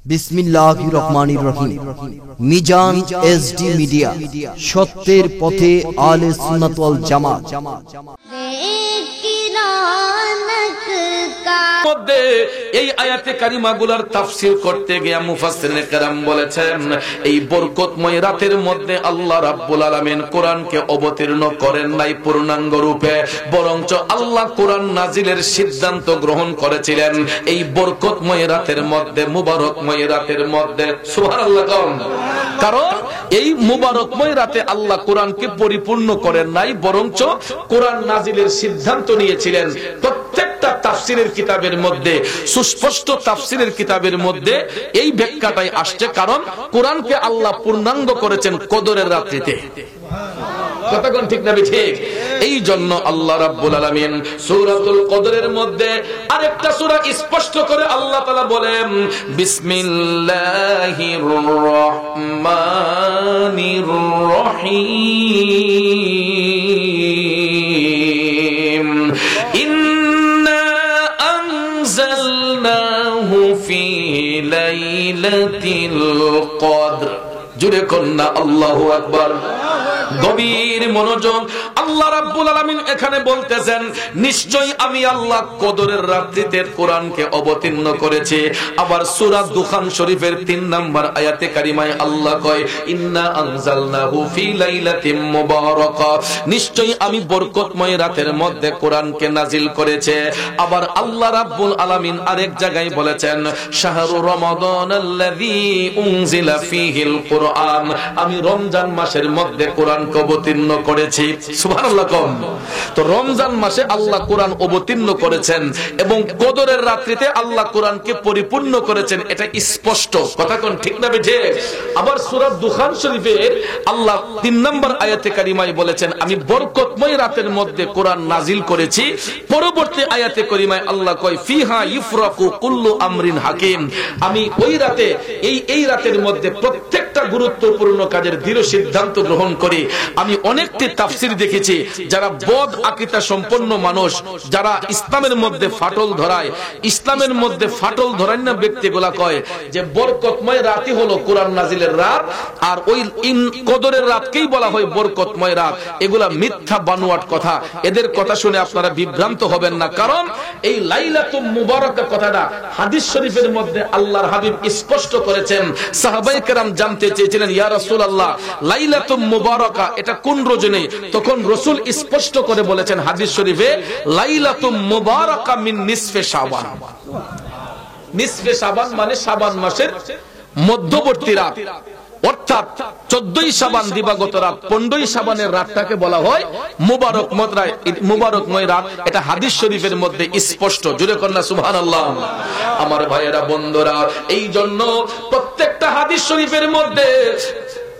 বিসমিল্লাহির রহমানির রহিম। Mizan SD media, সত্যের পথে আহলে সুন্নাত ওয়াল জামাত। মধ্যে এই আয়াতে কারিমাগুলোর তাফসীর করতে গিয়ে মুফাসসিরিনে কেরাম বলেছেন, এই বরকতময় রাতের মধ্যে আল্লাহ রাব্বুল আলামিন কোরআনকে অবতীর্ণ করেন নাই পূর্ণাঙ্গ রূপে, বরঞ্চ আল্লাহ কোরআন নাজিলের সিদ্ধান্ত গ্রহণ করেছিলেন এই বরকতময় রাতের মধ্যে, মুবারকময় রাতের মধ্যে। সুবহানাল্লাহ। কারণ এই মুবারকময় রাতে আল্লাহ কোরআনকে পরিপূর্ণ করেন নাই, বরঞ্চ কোরআন নাজিলের সিদ্ধান্ত নিয়েছিলেন। প্রত্যেকটা তাফসীরের কিতাবের মধ্যে, সুস্পষ্ট তাফসীরের কিতাবের মধ্যে এই ব্যাখ্যাটাই আসছে, কারণ কোরআনকে আল্লাহ পূর্ণাঙ্গ করেছেন কদরের রাত্রিতে। কতক্ষণ ঠিক না ঠিক? এই জন্য আল্লাহ রাব্বুল আলামিন সূরাতুল কদরের মধ্যে আরেকটা সূরা স্পষ্ট করে আল্লাহ তাআলা বলেন, বিসমিল্লাহির রহমানির রহিম, ইন্না আনজালনাহু ফি লাইলাতিল কদর। জুড়ে কন্যা আল্লাহু আকবার। গভীর মনোযোগ। আল্লাহ রাব্বুল আলামিন এখানে বলতেছেন, নিশ্চয়ই আমি আল্লাহ কদরের রাত্রিতে কোরআনকে অবতীর্ণ করেছি। আবার সূরা দুখান শরীফের 3 নম্বর আয়াতে কারিমায় আল্লাহ কয়, ইন্না আনজালনাহু ফি লাইলাতিন মুবারাকা, নিশ্চয়ই আমি বরকতময় রাতের মধ্যে কোরআনকে নাজিল করেছে। আবার আল্লাহ রাব্বুল আলামিন আরেক জায়গায় বলেছেন, শাহরু রমাদানাল্লাযী উনজিলা ফীহিল কুরআন, আমি রমজান মাসের মধ্যে কোরআন অবতীর্ণ করেছি। সুবহানাল্লাহ। তো রমজান মাসে আল্লাহ কোরআন অবতীর্ণ করেছেন এবং কদরের রাত্রিতে আল্লাহ কোরআনকে পরিপূর্ণ করেছেন, এটা স্পষ্ট। কথা কোন ঠিক না বেঠে? আবার সূরা দুখান শরীফের আল্লাহ 3 নম্বর আয়াতে কারিমায় বলেছেন, আমি বরকতময় রাতের মধ্যে কোরআন নাজিল করেছি। পরবর্তী আয়াতে কারিমায় আল্লাহ কয়, ফিহা ইফরাকু কুল্লু আমরিন হাকিম, আমি ওই রাতে এই রাতের মধ্যে প্রত্যেকটা গুরুত্বপূর্ণ কাজের দৃঢ় সিদ্ধান্ত গ্রহণ করি। আমি অনেকটি তাফসীর দেখেছি, যারা বদ আকীদা সম্পন্ন মানুষ, যারা ইসলামের মধ্যে ফাটল ধরায়, ইসলামের মধ্যে ফাটল ধরায় না ব্যক্তিগুলা কয় যে বরকতময় রাতই হলো কোরআন নাজিলের রাত, আর ওই কদরের রাতকেই বলা হয় বরকতময় রাত। এগুলা মিথ্যা বানোয়াট কথা। এদের কথা শুনে আপনারা বিভ্রান্ত হবেন না, কারণ এই লাইলাতুল মুবারাকা কথাটা হাদিস শরীফের মধ্যে আল্লাহর হাবিব স্পষ্ট করেছেন। সাহাবায়ে কেরাম জানতে চেয়েছিলেন, ইয়া রাসূলুল্লাহ, লাইলাতুল মুবারাকা এটা কোন রজনী? তখন রাসূল স্পষ্ট করে বলেছেন হাদিস শরীফে, লাইলাতুল মুবারাকা মিন নিসফে শাবান। নিসফে শাবান মানে শাবান মাসের মধ্যবর্তী রাত, অর্থাৎ 14ই শাবান দিবাগত রাত, 15ই শাবানের রাতটাকে বলা হয় মুবারকময় রাত। এটা হাদিস শরীফের মধ্যে স্পষ্ট। জুড়ে কন্যা সুবহানাল্লাহ। আমার ভাইয়েরা, বন্ধুরা, এই জন্য প্রত্যেকটা হাদিস শরীফের মধ্যে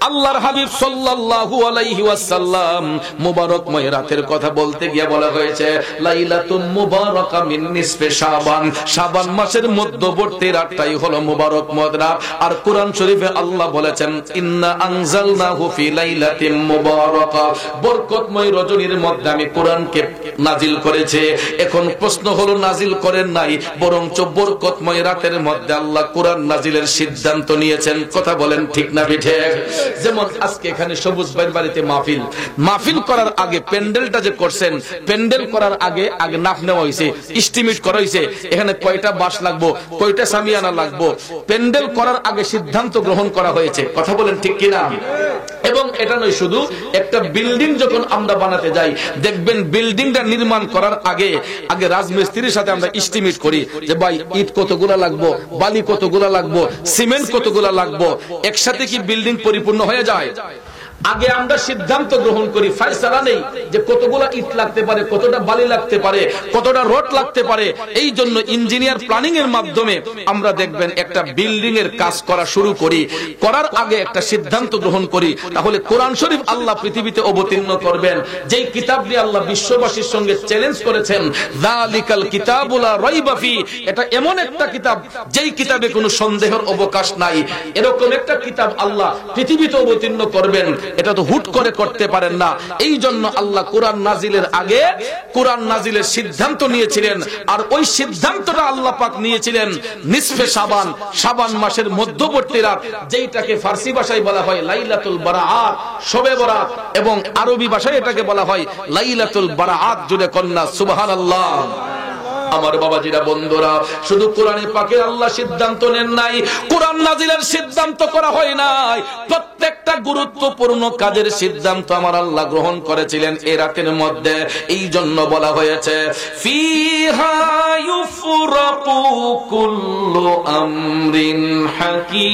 আল্লাহর হাবিব সাল্লাল্লাহু আলাইহি ওয়াসাল্লাম মুবারকময় রাতের কথা বলতে গিয়ে বলা হয়েছে, লাইলাতুম মুবারাকা মিন নিসফে শাবান, শাবান মাসের মধ্যবর্তী রাতটাই হলো মুবারকময় রাত। আর কোরআন শরীফে আল্লাহ বলেছেন, ইন্না আনজালনাহু ফি লাইলাতিন মুবারাকা, বরকতময় রজনীর মধ্যে আমি কোরআনকে নাজিল করেছি। এখন প্রশ্ন হলো, নাজিল করেন নাই, বরঞ্চ বরকতময় রাতের মধ্যে আল্লাহ কোরআন নাজিলের সিদ্ধান্ত নিয়েছেন। কথা বলেন ঠিক না ঠিক? যেমন আজকে এখানে সবুজ ভাইয়ের বাড়িতে মাহফিল করার আগে প্যান্ডেলটা যে করছেন, প্যান্ডেল করার আগে নাপ নেওয়া হয়েছে, এস্টিমেট করা হয়েছে, এখানে কয়টা বাঁশ লাগবো, কয়টা সামিয়ানা লাগবো, প্যান্ডেল করার আগে সিদ্ধান্ত গ্রহণ করা হয়েছে। কথা বলেন ঠিক কিনা? এবং এটা নয়, শুধু একটা বিল্ডিং যখন আমরা বানাতে যাই, দেখবেন বিল্ডিংটা নির্মাণ করার আগে রাজমিস্ত্রির সাথে আমরা এস্টিমেট করি যে ভাই ইট কতগুলা লাগবো, বালি কতগুলা লাগবো, সিমেন্ট কতগুলা লাগবো। একসাথে কি বিল্ডিং পরিপূর্ণ হয়ে যায়? আগে আমরা সিদ্ধান্ত গ্রহণ করি, ফয়সালা নেই যে কতগুলা ইট লাগতে পারে, কতটা বালি লাগতে পারে, কতটা রড লাগতে পারে। এই জন্য ইঞ্জিনিয়ার প্ল্যানিং এর মাধ্যমে আমরা দেখবেন একটা বিল্ডিং এর কাজ করা শুরু করি, করার আগে একটা সিদ্ধান্ত গ্রহণ করি। তাহলে কোরআন শরীফ আল্লাহ পৃথিবীতে অবতীর্ণ করবেন, যেই কিতাব দিয়ে আল্লাহ বিশ্ববাসীর সঙ্গে চ্যালেঞ্জ করেছেন, যালিকাল কিতাবুল লা রাইবা ফি, এটা এমন একটা কিতাব যেই কিতাবে কোনো সন্দেহের অবকাশ নাই। এরকম একটা কিতাব আল্লাহ পৃথিবীতে অবতীর্ণ করবেন, এটা তো হুট করে করতে পারেন না। এই জন্য আল্লাহ কোরআন নাজিলের আগে কোরআন নাজিলের সিদ্ধান্ত নিয়েছিলেন, আর ওই সিদ্ধান্তটা আল্লাহ পাক নিয়েছিলেন নিসফে শাবান, শাবান মাসের মধ্যবর্তী রাত, যেটাকে ফার্সি ভাষায় বলা হয় লাইলাতুল বারাআত, শবে বরাত, এবং আরবি ভাষায় এটাকে বলা হয় লাইলাতুল বারাআত। জুড়ে কন্যা সুবহানাল্লাহ। আমার বাবাজিরা, বন্ধুরা, শুধু কোরআনে পাকে আল্লাহ সিদ্ধান্ত নেন নাই, কোরআন নাজিলের সিদ্ধান্ত করা হয় নাই, প্রত্যেকটা গুরুত্বপূর্ণ কাজের সিদ্ধান্ত আমার আল্লাহ গ্রহণ করেছিলেন এই রাতের মধ্যে। এই জন্য বলা হয়েছে ফিহা ইউফরাকু কুল্লু আমরিন হাকীম।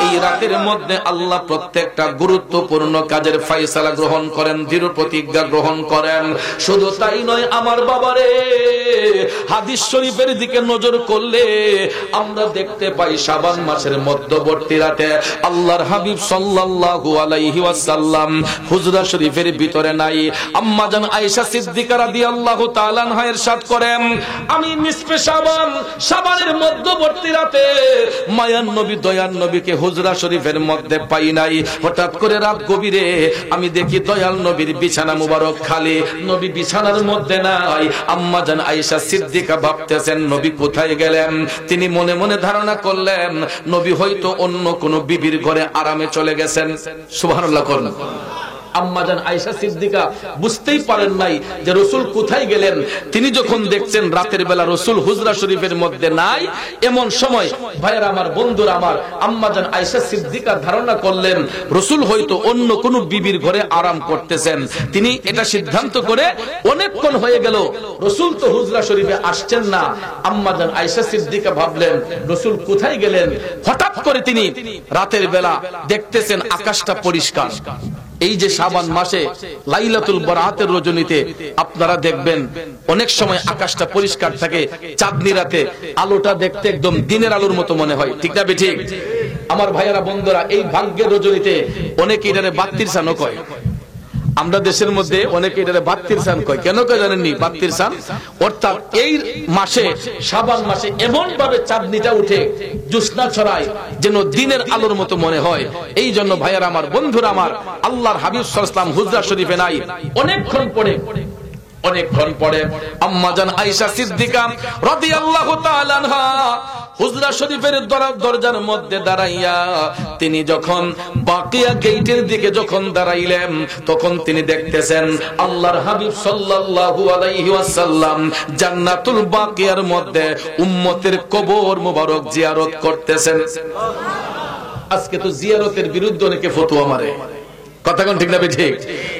এই রাতের মধ্যে আল্লাহ প্রত্যেকটা গুরুত্বপূর্ণ কাজের ফয়সালা গ্রহণ করেন, দৃঢ় প্রতিজ্ঞা গ্রহণ করেন। শুধু তাই নয় আমার বাবারে, হাদিস শরীফের দিকে নজর করলে আমরা দেখতে পাই শাবান মাসের মধ্যবর্তী রাতে আল্লাহর হাবিব সাল্লাল্লাহু আলাইহি ওয়াসাল্লাম হুজরা শরীফের ভিতরে নাই, আম্মা জান আয়েশা সিদ্দিকা রাদিয়াল্লাহু তাআলা আনহা ইরশাদ করেন, আমি নিসফে শাবান, শাবানের মধ্যবর্তী রাতে মায়ান নবী দয়ার নবীকে হুজরা শরীফের মধ্যে পাই নাই। হঠাৎ করে রাত গভীরে আমি দেখি দয়াল নবীর বিছানা মুবারক খালি, নবী বিছানার মধ্যে নাই। আম্মা জান আয়েশা সিদ্দিকা ভাবতেছেন নবী কোথায় গেলেন। তিনি মনে মনে ধারণা করলেন নবী হয়তো অন্য কোন বিবির ঘরে আরামে চলে গেছেন। সুবহানাল্লাহ করুন। আম্মা জান আয়েশা সিদ্দিকা বুঝতেই পারেন নাই যে রাসূল কোথায় গেলেন। তিনি যখন দেখছেন রাতের বেলা রাসূল হুজরা শরীফের মধ্যে নাই, এমন সময় ভাইয়েরা আমার, বন্ধুরা আমার, আম্মা জান আয়েশা সিদ্দিকা ধারণা করলেন রাসূল হয়তো অন্য কোন বিবির ঘরে আরাম করতেছেন। তিনি এটা সিদ্ধান্ত করে অনেকক্ষণ হয়ে গেল, রাসূল তো হুজরা শরীফে আসছেন না। আম্মা জান আয়েশা সিদ্দিকা ভাবলেন রাসূল কোথায় গেলেন। হঠাৎ করে তিনি রাতের বেলা দেখতেছেন আকাশটা পরিষ্কার। এই যে শাবান মাসে লাইলাতুল বারাতের রজনীতে আপনারা দেখবেন অনেক সময় আকাশটা পরিষ্কার থাকে, চাঁদনি রাতে আলোটা দেখতে একদম দিনের আলোর মতো মনে হয়, ঠিক না ঠিক? আমার ভাইয়েরা, বন্ধুরা, এই ভাগ্যের রজনীতে অনেকে এটারে বাত্তির চানও কয়। আমরা দেশের মধ্যে অনেকে এটারে বাত্তির চান কয়। কেন কয় জানেননি? বাত্তির চান অর্থাৎ এই মাসে, শাবান মাসে এমন ভাবে চাঁদনিটা উঠে, জ্যোৎস্না ছড়ায়, যেন দিনের আলোর মতো মনে হয়। এই জন্য ভাইয়ারা আমার, বন্ধুরা আমার, আল্লাহর হাবিব সাল্লাল্লাহু আলাইহি ওয়াসাল্লাম হুজরা শরীফে নাই। অনেকক্ষণ পরে আম্মা জান আয়েশা সিদ্দিকা রাদিয়াল্লাহু তাআলা আনহা হুজরা শরীফের দরজার মধ্যে দাঁড়াইয়া তিনি যখন বাকিয়া গেটের দিকে যখন দাঁড়াইলেন, তখন তিনি দেখতেছেন আল্লাহর হাবিব সাল্লাল্লাহু আলাইহি ওয়াসাল্লাম জান্নাতুল বাকিয়ার মধ্যে উম্মতের কবর মোবারক জিয়ারত করতেছেন। আজকে তো জিয়ারতের বিরুদ্ধে অনেকে ফতোয়া মারে, কথা কোন ঠিক না ঠিক?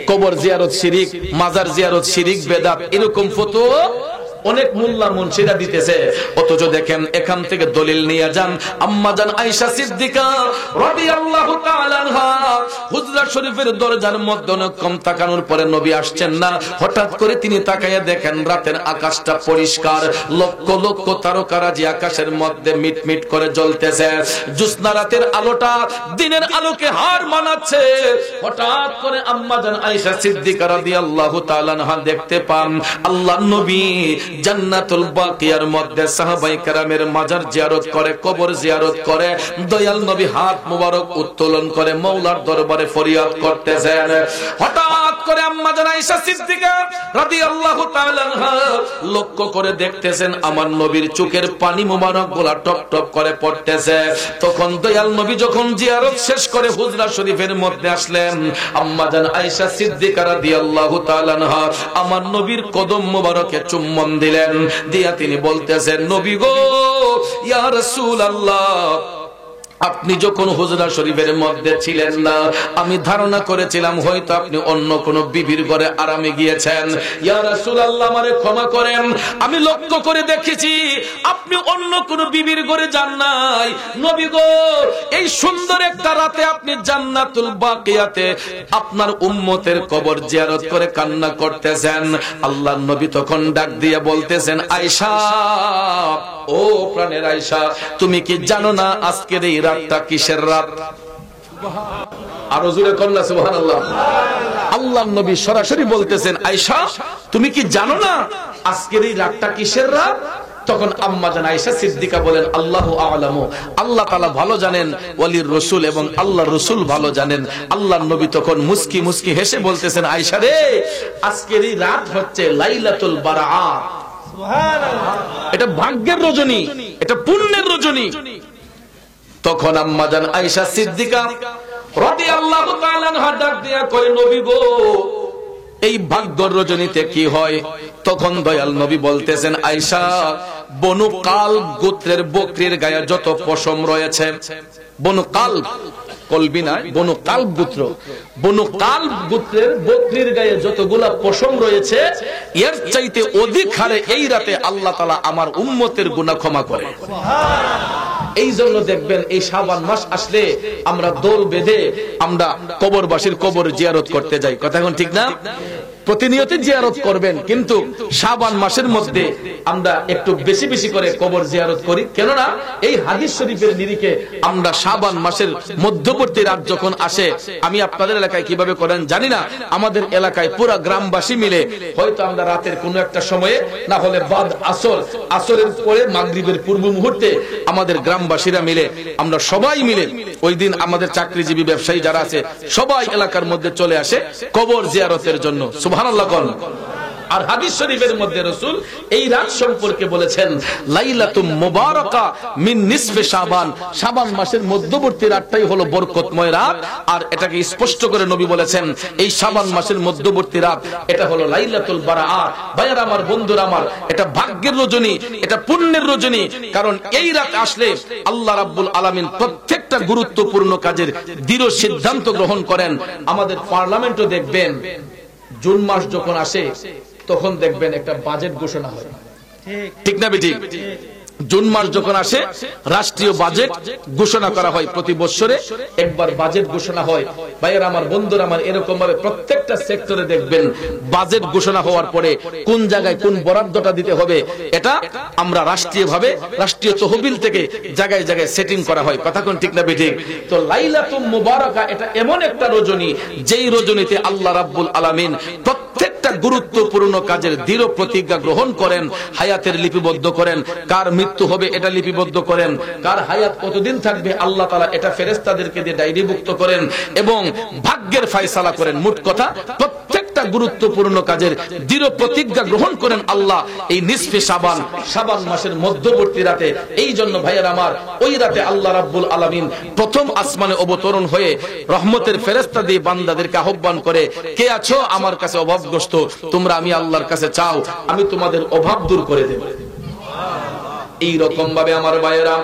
কবর জিয়ারত শিরিক, মাজার জিয়ারত শিরিক, বেদাত, এরকম ফতোয়া অনেক মোল্লা মুন্সিরা দিতেছে। অথচ দেখেন এখান থেকে দলিল নিয়ে যান আম্মা জান আয়েশা সিদ্দিকা রাদিয়াল্লাহু তাআলা আনহা হুজরা শরীফের দরজার মধ্যে কম তাকানোর পরে নবী আসছেন না। হঠাৎ করে তিনি তাকায়া দেখেন রাতের আকাশটা পরিষ্কার, লক্ষ লক্ষ তারকারাজি আকাশের মধ্যে মিটমিট করে জ্বলতেছে। জ্যোৎস্না রাতের আলোটা দিনের আলোকে হার মানাচ্ছে। হঠাৎ করে আম্মা জান আয়েশা সিদ্দিকা রাদিয়াল্লাহু তাআলা আনহা দেখতে পান আল্লাহর নবী জান্নাতুল বাকিয়ার মধ্যে সাহাবায়ে কেরামের মাজার জিয়ারত করে, কবর জিয়ারত করে। দয়াল নবী হাত মুবারক উত্তোলন করে মাওলার দরবারে ফরিয়াদ করতেছেন। হঠাৎ করে আম্মা জান আয়েশা সিদ্দিকা রাদিয়াল্লাহু তাআলা আনহা লক্ষ্য করে দেখতেছেন আমার নবীর চোখের পানি মুবারক গোলা টপ টপ করে পড়তেছে। তখন দয়াল নবী যখন জিয়ারত শেষ করে হুজরা শরীফের মধ্যে আসলেন, আম্মা জান আয়েশা সিদ্দিকা রাদিয়াল্লাহু তাআলা আনহা আমার নবীর কদম মুবারকে চুম্বন দিলেন। দিয়া তিনি বলতেছেন, নবী গো, ইয়া রাসূলুল্লাহ, আপনি যখন হুজরা শরীফের মধ্যে ছিলেন না, আমি ধারণা করেছিলাম হয়তো আপনি অন্য কোন বিবির ঘরে আরামে গিয়েছেন। ইয়া রাসূলুল্লাহ, আমারে ক্ষমা করেন, আমি লক্ষ্য করে দেখেছি আপনি অন্য কোন বিবির ঘরে যান নাই। নবী গো, এই সুন্দর একটা রাতে আপনি জান্নাতুল বাকিয়াতে আপনার উম্মতের কবর জিয়ারত করে কান্না করতেছেন। আল্লাহর নবী তখন ডাক দিয়ে বলতেছেন, আয়েশা, ও প্রাণের আয়েশা, তুমি কি জানো না আজকের এই রাতটা কিসের রাত? আরো জোরে কন্যা সুবহানাল্লাহ। আল্লাহর নবী সরাসরি বলতেছেন, আয়েশা, তুমি কি জানো না আজকের এই রাতটা কিসের রাত? তখন আম্মা জান আয়েশা সিদ্দিকা বলেন আল্লাহু আ'লামু, আল্লাহ তাআলা ভালো জানেন, ওয়ালির রাসূল এবং আল্লাহর রাসূল ভালো জানেন। আল্লাহর নবী তখন মুস্কি মুস্কি হেসে বলতেছেন, আয়েশা রে, আজকের এই রাত হচ্ছে লাইলাতুল বারাআত, সুবহানাল্লাহ, এটা ভাগ্যের রজনী, এটা পুণ্যের রজনী। তখন আম্মা জান আয়েশা সিদ্দিকা রাদিয়াল্লাহু তাআলা আনহা ডাক দিয়া কয়, নবী গো, এই ভাগ্যর রজনীতে কি হয়? তখন দয়াল নবী বলতেছেন, আয়েশা, বনু কালব গোত্রের বকরির গায়ে যত পশম রয়েছে, বনু কালব, কলবি নয়, বনু কালব গোত্র, বনু কালব গোত্রের বকরির গায়ে যতগুলা পশম রয়েছে, এর চাইতে অধিক হারে এই রাতে আল্লাহ তাআলা আমার উম্মতের গুনাহ ক্ষমা করে। এই জন্য দেখবেন এই শাবান মাস আসলে আমরা দোল বেঁধে আমরা কবরবাসীর কবর জিয়ারত করতে যাই। কথা এখন ঠিক না? প্রতিনিয়ত জিয়ারত করবেন, কিন্তু শাবান মাসের মধ্যে আমরা একটু বেশি বেশি করে কবর জিয়ারত করি। কেননা এই হাদিস শরীফের নিরিখে আমরা শাবান মাসের মধ্যবর্তী রাত যখন আসে, আমি আপনাদের এলাকায় কিভাবে করেন জানি না, আমাদের এলাকায় পুরো গ্রামবাসী মিলে হয়তো আমরা রাতের কোনো একটা সময়ে, না হলে বাদ আসর, আসরের পরে মাগরিবের পূর্ব মুহূর্তে আমাদের গ্রামবাসীরা মিলে, আমরা সবাই মিলে ওই দিন আমাদের চাকরিজীবী ব্যবসায়ী যারা আছে সবাই এলাকার মধ্যে চলে আসে কবর জিয়ারতের জন্য। সুবহানাল্লাহ। আর হাদিস শরীফের মধ্যে রাসূল এই রাত সম্পর্কে বলেছেন, লাইলাতুম মুবারাকা মিন নিসফে শাবান, শাবান মাসের মধ্যবর্তী রাতটাই হলো বরকতময় রাত। আর এটাকে স্পষ্ট করে নবী বলেছেন, এই শাবান মাসের মধ্যবর্তী রাত এটা হলো লাইলাতুল বারাআত। ভাইয়ারা আমার, বন্ধুরা আমার, এটা ভাগ্যের রজনী, এটা পুণ্যের রজনী। কারণ এই রাত আসলে আল্লাহ রাব্বুল আলামিন প্রত্যেকটা গুরুত্বপূর্ণ কাজের দৃঢ় সিদ্ধান্ত গ্রহণ করেন। আমাদের পার্লামেন্টও দেখবেন জুন মাস যখন আসে তখন দেখবেন একটা বাজেট ঘোষণা হয়, ঠিক না বেঠিক? জুন মাস যখন আসে রাষ্ট্রীয় বাজেট ঘোষণা করা হয়, প্রতি বছরে একবার বাজেট ঘোষণা হয়। ভাইয়েরা আমার, বন্ধুরা আমার, এরকম ভাবে প্রত্যেকটা সেক্টরে দেখবেন বাজেট ঘোষণা হওয়ার পরে কোন জায়গায় কোন বরাদ্দটা দিতে হবে এটা আমরা রাষ্ট্রীয়ভাবে রাষ্ট্রীয় তহবিল থেকে জায়গায় জায়গায় সেটিং করা হয়। কথা কোন ঠিক না বেঠিক? তো লাইলাতুল মুবারাকা এটা এমন একটা রজনী, যেই রজনীতে আল্লাহ রাব্বুল আলামিন প্রত্যেকটা গুরুত্বপূর্ণ কাজের দৃঢ় প্রতিজ্ঞা গ্রহণ করেন, হায়াতের লিপিবদ্ধ করেন, কার মৃত্যু হবে এটা লিপিবদ্ধ করেন, কার হায়াত কতদিন থাকবে আল্লাহ তাআলা এটা ফেরেশতাদেরকে দিয়ে ডায়েরিভুক্ত করেন এবং ভাগ্যের ফয়সালা করেন। মোট কথা প্রত্যেকটা গুরুত্বপূর্ণ কাজের দৃঢ় প্রতিজ্ঞা গ্রহণ করেন আল্লাহ এই নিসফে শাবান, শাবান মাসের মধ্যবর্তী রাতে। এই জন্য ভাইয়ের আমার, ওই রাতে আল্লাহ রাব্বুল আলামিন প্রথম আসমানে অবতরণ হয়ে রহমতের ফেরেশতা দিয়ে বান্দাদেরকে আহ্বান করে, কে আছো আমার কাছে অভাবগ্রস্ত, তোমরা আমি আল্লাহর কাছে চাও, আমি তোমাদের অভাব দূর করে দেব। এই রকম ভাবে আমার ভাইয়েরা,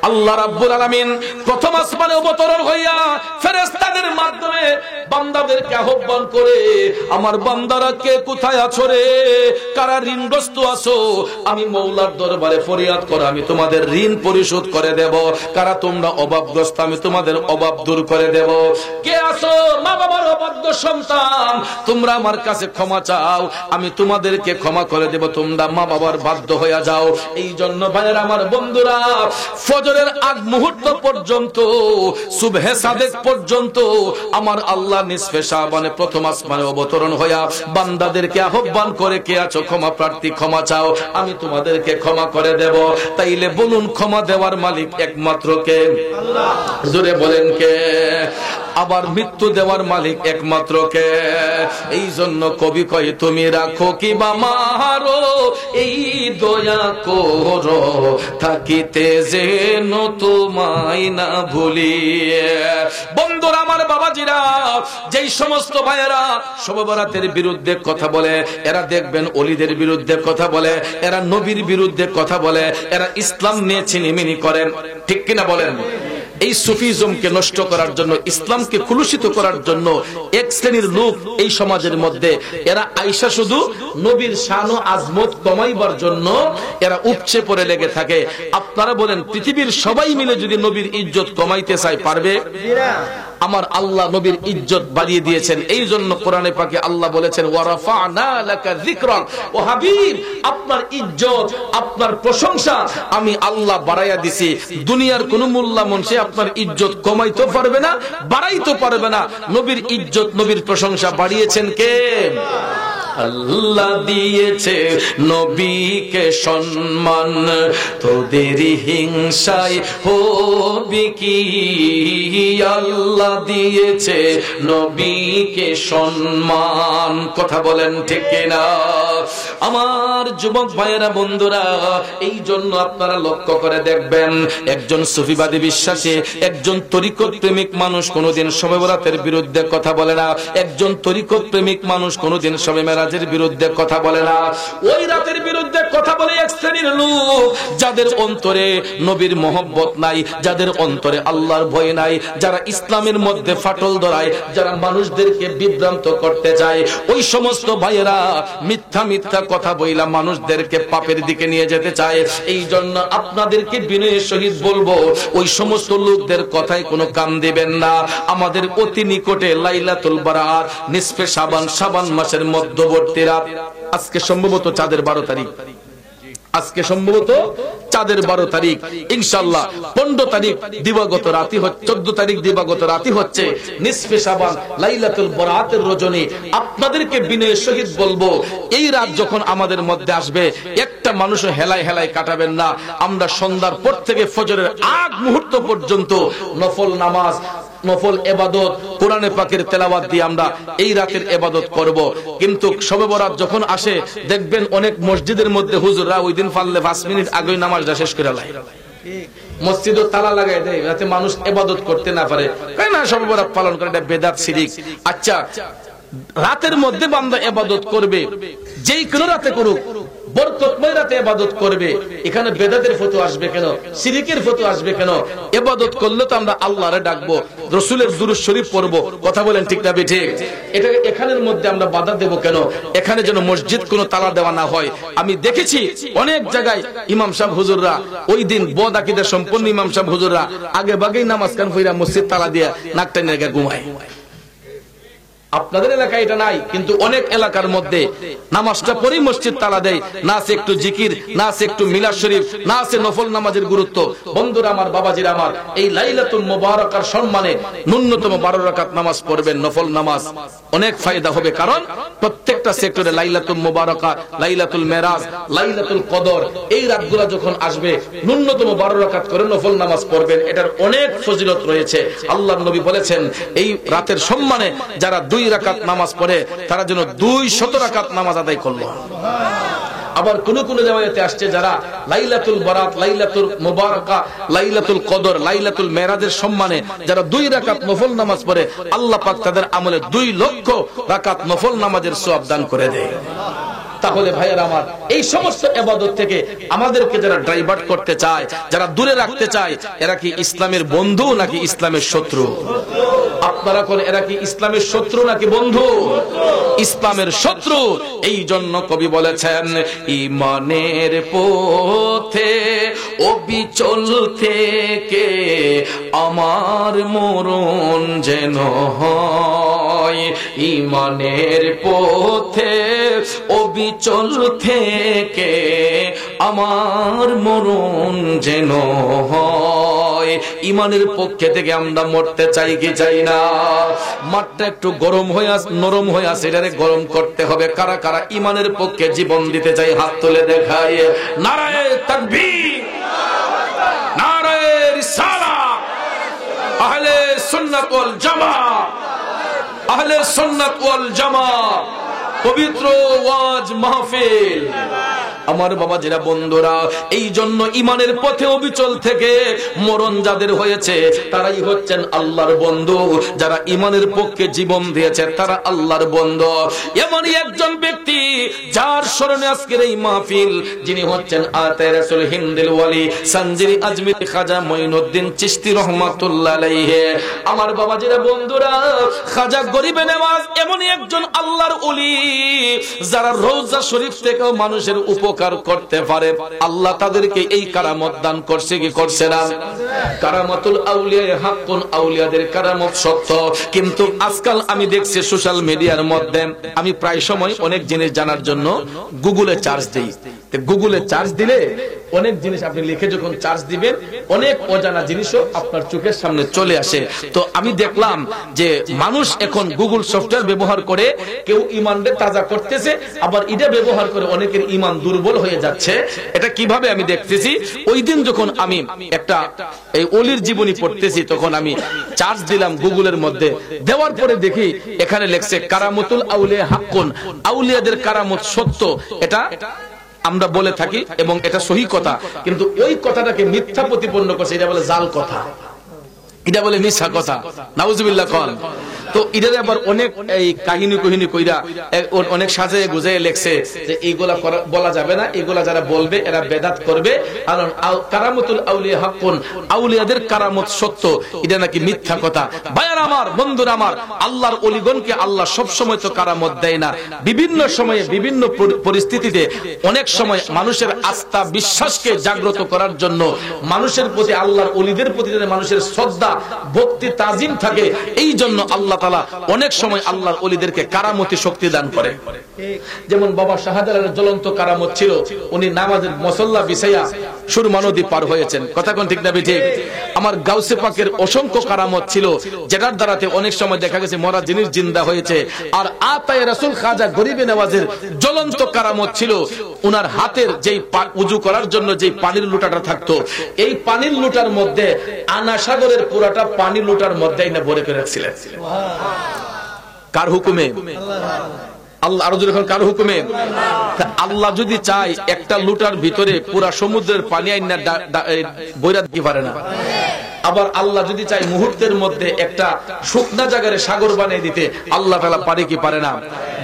আল্লাহ রাব্বুল আলামিন প্রথম আসমানে অবতরণ হইয়া ফেরেশতাদের মাধ্যমে বান্দাদেরকে আহ্বান করে, আমার বান্দারা কে কোথায় আছো রে, কারা ঋণগ্রস্ত আছো, আমি মওলার দরবারে ফরিয়াদ করে আমি তোমাদের ঋণ পরিশোধ করে দেব। কারা তোমরা অভাবগ্রস্ত, আমি তোমাদের অভাব দূর করে দেব। কে আছো মা বাবার অবাধ্য সন্তান, তোমরা আমার কাছে ক্ষমা চাও, আমি তোমাদেরকে ক্ষমা করে দেব, তোমরা মা বাবার বাধ্য হয়ে যাও। এই জন্য ভাইয়েরা আমার, বন্ধুরা, ফজরের আগ মুহূর্ত পর্যন্ত, সুবহে সাদেক পর্যন্ত আমার আল্লাহ নিসফে শাবানে প্রথম আসমানে অবতরণ হইয়া বান্দাদেরকে আহ্বান করে, কে আছো ক্ষমা প্রার্থী, ক্ষমা চাও, আমি তোমাদেরকে ক্ষমা করে দেব। তাইলে বলুন, ক্ষমা দেওয়ার মালিক একমাত্র কে? আল্লাহ। জোরে বলেন কে? আবার মৃত্যু দেওয়ার মালিক একমাত্র কে? এই জন্য কবি কয়, তুমি রাখো কি বা মারো এই দয়া করো, থাকিতে যেন তোমায় না ভুলি। বন্ধুরা আমার, বাবাজিরা, যেই সমস্ত ভাইয়েরা শবে বরাতের বিরুদ্ধে কথা বলে, এরা দেখবেন অলিদের বিরুদ্ধে কথা বলে, এরা নবীর বিরুদ্ধে কথা বলে, এরা ইসলাম নিয়ে ছিনিমিনি করেন, ঠিক কিনা বলেন? এই সুফিজমকে নষ্ট করার জন্য, ইসলামকে কুলুষিত করার জন্য এক শ্রেণীর লোক এই সমাজের মধ্যে, এরা আয়েশা শুধু নবীর শান ও আজমত কমাইবার জন্য এরা উপচে পড়ে লেগে থাকে। আপনারা বলেন, পৃথিবীর সবাই মিলে যদি নবীর ইজ্জত কমাইতে চায়, পারবে? আমার আল্লাহ নবীর ইজ্জত বাড়িয়ে দিয়েছেন। এই জন্য কোরআনে পাকে আল্লাহ বলেছেন, ওয়া রাফা'না লাকা যিকরাক, ও হাবিব, আপনার ইজ্জত, আপনার প্রশংসা আমি আল্লাহ বাড়াইয়া দিছি। দুনিয়ার কোন মোল্লা মুন্সি আপনার ইজ্জত কমাইতে পারবে না, বাড়াইতে পারবে না। নবীর ইজ্জত, নবীর প্রশংসা বাড়িয়েছেন কে? আল্লাহ দিয়েছে নবীকে সম্মান, তোদের হিংসায় হবে কি? আল্লাহ দিয়েছে নবীকে সম্মান। কথা বলেন ঠিক কিনা? আমার যুবক ভাইয়েরা, বন্ধুরা, এই জন্য আপনারা লক্ষ্য করে দেখবেন, একজন সুফিবাদী বিশ্বাসী, একজন তরিকত প্রেমিক মানুষ কোনোদিন শবে বরাতের বিরুদ্ধে কথা বলে না। একজন তরিকত প্রেমিক মানুষ কোনোদিন শবে মেরাজের বিরুদ্ধে কথা বলে না। ওই রাতের বিরুদ্ধে কথা বলে এক শ্রেণীর লোক, যাদের অন্তরে নবীর মহব্বত নাই, যাদের অন্তরে আল্লাহর ভয় নাই, যারা ইসলামের মধ্যে ফাটল ধরায়, যারা মানুষদেরকে বিভ্রান্ত করতে চায়। ওই সমস্ত ভাইয়েরা মিথ্যা মিথ্যা কথা বইলা মানুষদেরকে পাপের দিকে নিয়ে যেতে চায়। এই জন্য আপনাদেরকে বিনয়ের সহিত বলবো, ওই সমস্ত লোকদের কথায় কোনো কান দিবেন না। আমাদের অতি নিকটে লাইলাতুল বারাত, নিসফে শাবান, শাবান মাসের মধ্যবর্তী রাত। আজকে সম্ভবত চাঁদের 12 তারিখ, আজকে সম্ভবত চাঁদের 12 তারিখ, ইনশাআল্লাহ 15 তারিখ দিবাগত রাতি হচ্ছে, 14 তারিখ দিবাগত রাতি হচ্ছে নিসফে শাবান, লাইলাতুল বারাতের রজনী। আপনাদেরকে বিনয়ের সহিত বলবো, এই রাত যখন আমাদের মধ্যে আসবে, একটা মানুষও হেলায় হেলায় কাটাবেন না। আমরা সন্ধ্যার পর থেকে ফজরের আগ মুহূর্ত পর্যন্ত নফল নামাজ, নফল ইবাদত, কোরআনে পাকের তেলাওয়াত দিয়ে আমরা এই রাতের ইবাদত করব। কিন্তু শবে বরাত যখন আসে, দেখবেন অনেক মসজিদের মধ্যে হুজুররা ওই দিন পারলে 5 মিনিট আগেই নামাজটা শেষ করে লাই, মসজিদও তালা লাগাই দেয় যাতে মানুষ ইবাদত করতে না পারে। কেন না শবে বরাত পালন করে? এটা বেদাত, শিরক। আচ্ছা, রাতের মধ্যে বান্দা ইবাদত করবে, যেই কোনো রাতে করুক, বরকতময় রাতে ইবাদত করবে, এখানে বেদাতের ফতোয়া আসবে কেন? শিরকের ফতোয়া আসবে কেন? ইবাদত করলে তো আমরা আল্লাহরে ডাকবো, রাসূলের দুরূদ শরীফ পড়বো। কথা বলেন ঠিক না ঠিক? এটা এখানের মধ্যে আমরা বাধা দেব কেন? এখানে যেন মসজিদ কোনো তালা দেওয়া না হয়। আমি দেখেছি অনেক জায়গায় ইমাম সাহেব হুজুররা ওই দিন বদ আকীদা সম্পন্ন ইমাম সাহেব হুজুররা আগে ভাগেই নামাজ কান পড়া মসজিদ তালা দিয়ে নাকটা নিয়ে ঘুমায়। আপনাদের এলাকায় এটা নাই, কিন্তু অনেক এলাকার মধ্যে নামাজটা পড়েই মসজিদ তালা দেয়। না আছে একটু জিকির, না আছে একটু মিলাদ শরীফ, না আছে নফল নামাজের গুরুত্ব। বন্ধুরা আমার, বাবাজিরা আমার, এই লাইলাতুল মুবারাকার সম্মানে ন্যূনতম 12 রাকাত নামাজ পড়বেন, নফল নামাজ। অনেক ফায়দা হবে, কারণ প্রত্যেকটা সেক্টরে লাইলাতুল মুবারাকা, লাইলাতুল মেরাজ, লাইলাতুল কদর, এই রাতগুলো যখন আসবে, ন্যূনতম 12 রাকাত করে নফল নামাজ পড়বেন। এটার অনেক ফজিলত রয়েছে। আল্লাহর নবী বলেছেন, এই রাতের সম্মানে যারা 2 রাকাত নামাজ পড়ে, তারা যেন 200 রাকাত নামাজ আদায় করলো। আবার কোন কোন জায়গাতে আসছে, যারা লাইলাতুল বারাত, লাইলাতুল মুবারাকা, লাইলাতুল কদর, লাইলাতুল মেরাজের সম্মানে যারা 2 রাকাত নফল নামাজ পড়ে, আল্লাহ পাক তাদের আমলে 2 লক্ষ রাকাত নফল নামাজের সওয়াব দান করে দেয়। তাহলে ভাইয়েরা আমার, এই সমস্ত ইবাদত থেকে আমাদেরকে যারা ডাইভার্ট করতে চায়, যারা দূরে রাখতে চায়, এরা কি ইসলামের বন্ধু নাকি ইসলামের শত্রু? আপনারা কোন, এরা কি ইসলামের শত্রু নাকি বন্ধু? ইসলামের শত্রু। এই জন্য কবি বলেছেন, ঈমানের পথে অবিচল থেকে আমার মরণ যেন হয়। ঈমানের পথে অবিচল থেকে আমার মরণ যেন হয়। ঈমানের পক্ষে থেকে আমরা মরতে চাই কি চাই না? মাঠটা একটু গরম হয়ে আছে, নরম হয়ে আছে, এটারে গরম করতে হবে। কারা কারা ঈমানের পক্ষে জীবন দিতে চাই? হাত তুলে দেখায়। নারায়ে তাকবীর, নারায়ে রিসালাত। আহলে সুন্নাত ওয়াল জামাত, আহলে সুন্নাত ওয়াল জামাত, পবিত্র ওয়াজ মাহফিল। আমার বাবা যারা বন্ধুরা, এই জন্য ঈমানের পথে অবিচল থেকে মরণ যাদের হয়েছে, তারাই হচ্ছেন আল্লাহর বন্ধু। যারা ঈমানের পক্ষে জীবন দিয়েছে, তারা আল্লাহর বন্ধু। এমনই একজন ব্যক্তি, যার স্মরণে আজকের এই মাহফিল, যিনি হচ্ছেন আতায়ে রাসূল হিন্দিল ওয়ালি সানজিরি আজমিরি খাজা মঈনুদ্দিন চিশতি রাহমাতুল্লাহ আলাইহি। আমার বাবা যারা বন্ধুরা, খাজা গরিবে নওয়াজ এমনই একজন আল্লাহর ওলি, যারা রওজা শরীফ থেকেও মানুষের উপকার উপকার করতে পারে, আল্লাহ তাদেরকে এই কারামত দান করছে কি করছে না? কারামাতুল আউলিয়া হাক্কুন, আউলিয়াদের কারামত সত্য। কিন্তু আজকাল আমি দেখছি সোশ্যাল মিডিয়ার মধ্যে, আমি প্রায় সময় অনেক জিনিস জানার জন্য গুগলে চার্জ দিই। গুগলে চার্জ দিলে অনেক জিনিস আপনি লিখে যখন চার্জ দিবেন, অনেক অজানা জিনিসও আপনার চোখের সামনে চলে আসে। তো আমি দেখলাম যে মানুষ এখন গুগল সফটওয়্যার ব্যবহার করে কেউ ইমানকে তাজা করতেছে, আবার এটা ব্যবহার করে অনেকের ইমান দুর্বল হয়ে যাচ্ছে। এটা কিভাবে আমি দেখতেছি, ওই দিন যখন আমি একটা এই ওলির জীবনী পড়তেছি, তখন আমি চার্জ দিলাম গুগলের মধ্যে, দেওয়ার পরে দেখি এখানে লেখছে কারামতুল আউলিয়া হাক্কুন, আউলিয়াদের কারামত সত্য। এটা আমরা বলে থাকি এবং এটা সহি কথা, কিন্তু ওই কথাটাকে মিথ্যা প্রতিপন্ন করছে, এটা বলে জাল কথা, এটা বলে মিথ্যা কথা। নাউজুবিল্লাহ কোন। তো এটারে আবার অনেক এই কাহিনী কইরা অনেক সাজায়ে গুজায়ে লেখছে যে এইগুলা বলা যাবে না, এগুলা যারা বলবে এরা বেদাত করবে, কারণ কারামতুল আউলিয়া হাক্কুন, আউলিয়াদের কারামত সত্য, এটা নাকি মিথ্যা কথা। ভাইয়ার আমার, বন্ধুরা আমার, আল্লাহর ওলিগণকে আল্লাহ সব সময় তো কারামত দেয় না, বিভিন্ন সময়ে বিভিন্ন পরিস্থিতিতে অনেক সময় মানুষের আস্থা বিশ্বাসকে জাগ্রত করার জন্য, মানুষের প্রতি, আল্লাহর ওলিদের প্রতি মানুষের শ্রদ্ধা ভক্তি তাজিম থাকে, এই জন্য আল্লাহ তাআলা অনেক সময় আল্লাহর ওলিদেরকে কারামতি শক্তি দান করে। যেমন বাবা শাহজালালের জ্বলন্ত কারামত ছিল, উনি নামাজের মুসল্লা বিছাইয়া সুরমা নদী পার হয়েছেন। কথা কোন ঠিক না ঠিক? আমার গাউসে পাকের অসংখ্য কারামত ছিল, যেটার দ্বারাতে অনেক সময় দেখা গেছে মরা জিনিস জিন্দা হয়েছে। আর আতায়ে রাসূল খাজা গরিবে নওয়াজের জ্বলন্ত কারামত ছিল, উনার হাতের যেই উযু করার জন্য যেই পানির লুটাটা থাকতো, এই পানির লুটার মধ্যে আনা সাগরের পুরাটা পানি লুটার মধ্যে এনে ভরে করে রাখছিলেন। কার হুকুমে? আল্লাহ। আরো যখন কার হুকুমে? আল্লাহ যদি চায় একটা লুটার ভিতরে পুরা সমুদ্রের পানি আইনা বইরা দিতে পারে না। আবার আল্লাহ যদি চায় মুহূর্তের মধ্যে একটা শুকনা জায়গায় সাগর বানিয়ে দিতে, আল্লাহ তাআলা পারে কি পারে না?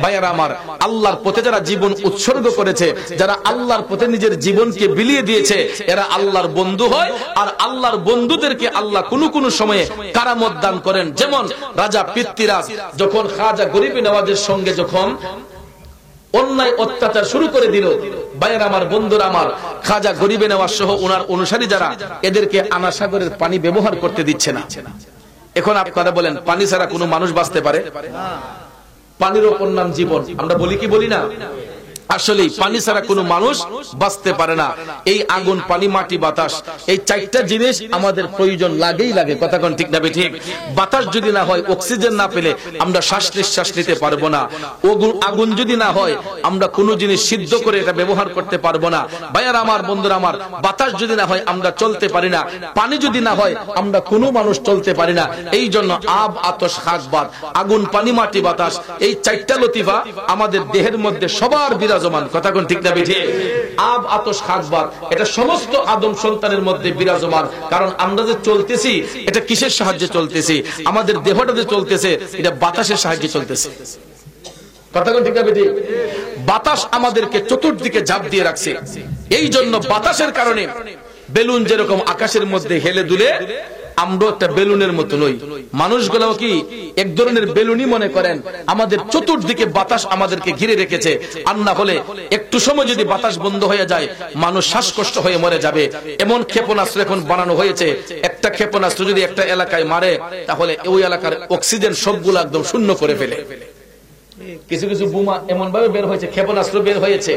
ভাইয়ারা আমার, আল্লাহর পথে যারা জীবন উৎসর্গ করেছে, যারা আল্লাহর পথে নিজের জীবনকে বিলিয়ে দিয়েছে, এরা আল্লাহর বন্ধু হয়। আর আল্লাহর বন্ধুদেরকে আল্লাহ কোন কোন সময়ে কারামত দান করেন। যেমন রাজা পৃথ্বীরাজ যখন খাজা গরিবে নওয়াজের সঙ্গে যখন অন্যায় অত্যাচার শুরু করে দিল, ভাইয়ের আমার, বন্ধুরা আমার, খাজা গরিবে নওয়াজ সহ ওনার অনুসারী যারা, এদেরকে আনা সাগরের পানি ব্যবহার করতে দিচ্ছে না। এখন আপনারা বলেন, পানি ছাড়া কোনো মানুষ বাঁচতে পারে? পানির ওপর নাম জীবন, আমরা বলি কি বলি না? আসলে পানি ছাড়া কোনো মানুষ বাঁচতে পারে না। এই আগুন, পানি, মাটি, বাতাস, এই চারটা জিনিস আমাদের প্রয়োজন লাগেই লাগে। কথা কোন ঠিক না ঠিক? বাতাস যদি না হয়, অক্সিজেন না পেলে আমরা শ্বাস নিঃশ্বাস নিতে পারবো না। আগুন যদি না হয়, আমরা কোনো জিনিস সিদ্ধ করে এটা ব্যবহার করতে পারবো না। ভাইয়ার আমার, বন্ধুরা আমার, বাতাস যদি না হয় আমরা চলতে পারি না। পানি যদি না হয় আমরা কোনো মানুষ চলতে পারি না। এই জন্য আব, আতশ, খাক, বাত, আগুন, পানি, মাটি, বাতাস, এই চারটা লতিফা আমাদের দেহের মধ্যে সবার বিরাজমান। কথা কোন ঠিক না ঠিক? আব, আতশ, খাক, বাত, এটা সমস্ত আদম সন্তানের মধ্যে বিরাজমান। কারণ আমরা যে চলতেছি, এটা কিসের সাহায্যে চলতেছি? আমাদের দেহটা যে চলতেছে, এটা বাতাসের সাহায্যে চলতেছে। কথা কোন ঠিক না ঠিক? বাতাস আমাদেরকে চতুর্দিকে ঝাঁপ দিয়ে রাখছে। এই জন্য বাতাসের কারণে বেলুন যেরকম আকাশের মধ্যে হেলে দুলে, আমরা একটা বেলুনের মতো নই। মানুষগুলো কি এক ধরনের বেলুনই মনে করেন। আমাদের চতুর্দিকে বাতাস আমাদেরকে ঘিরে রেখেছে। আর না হলে একটু সময় যদি বাতাস বন্ধ হয়ে যায়, মানুষ শ্বাসকষ্ট হয়ে মরে যাবে। এমন ক্ষেপণাস্ত্র এখন বানানো হয়েছে, একটা ক্ষেপণাস্ত্র যদি একটা এলাকায় মারে, তাহলে ওই এলাকার অক্সিজেন সবগুলো একদম শূন্য করে ফেলে। কিছু কিছু বোমা এমন ভাবে বের হয়েছে, ক্ষেপণাস্ত্র বের হয়েছে,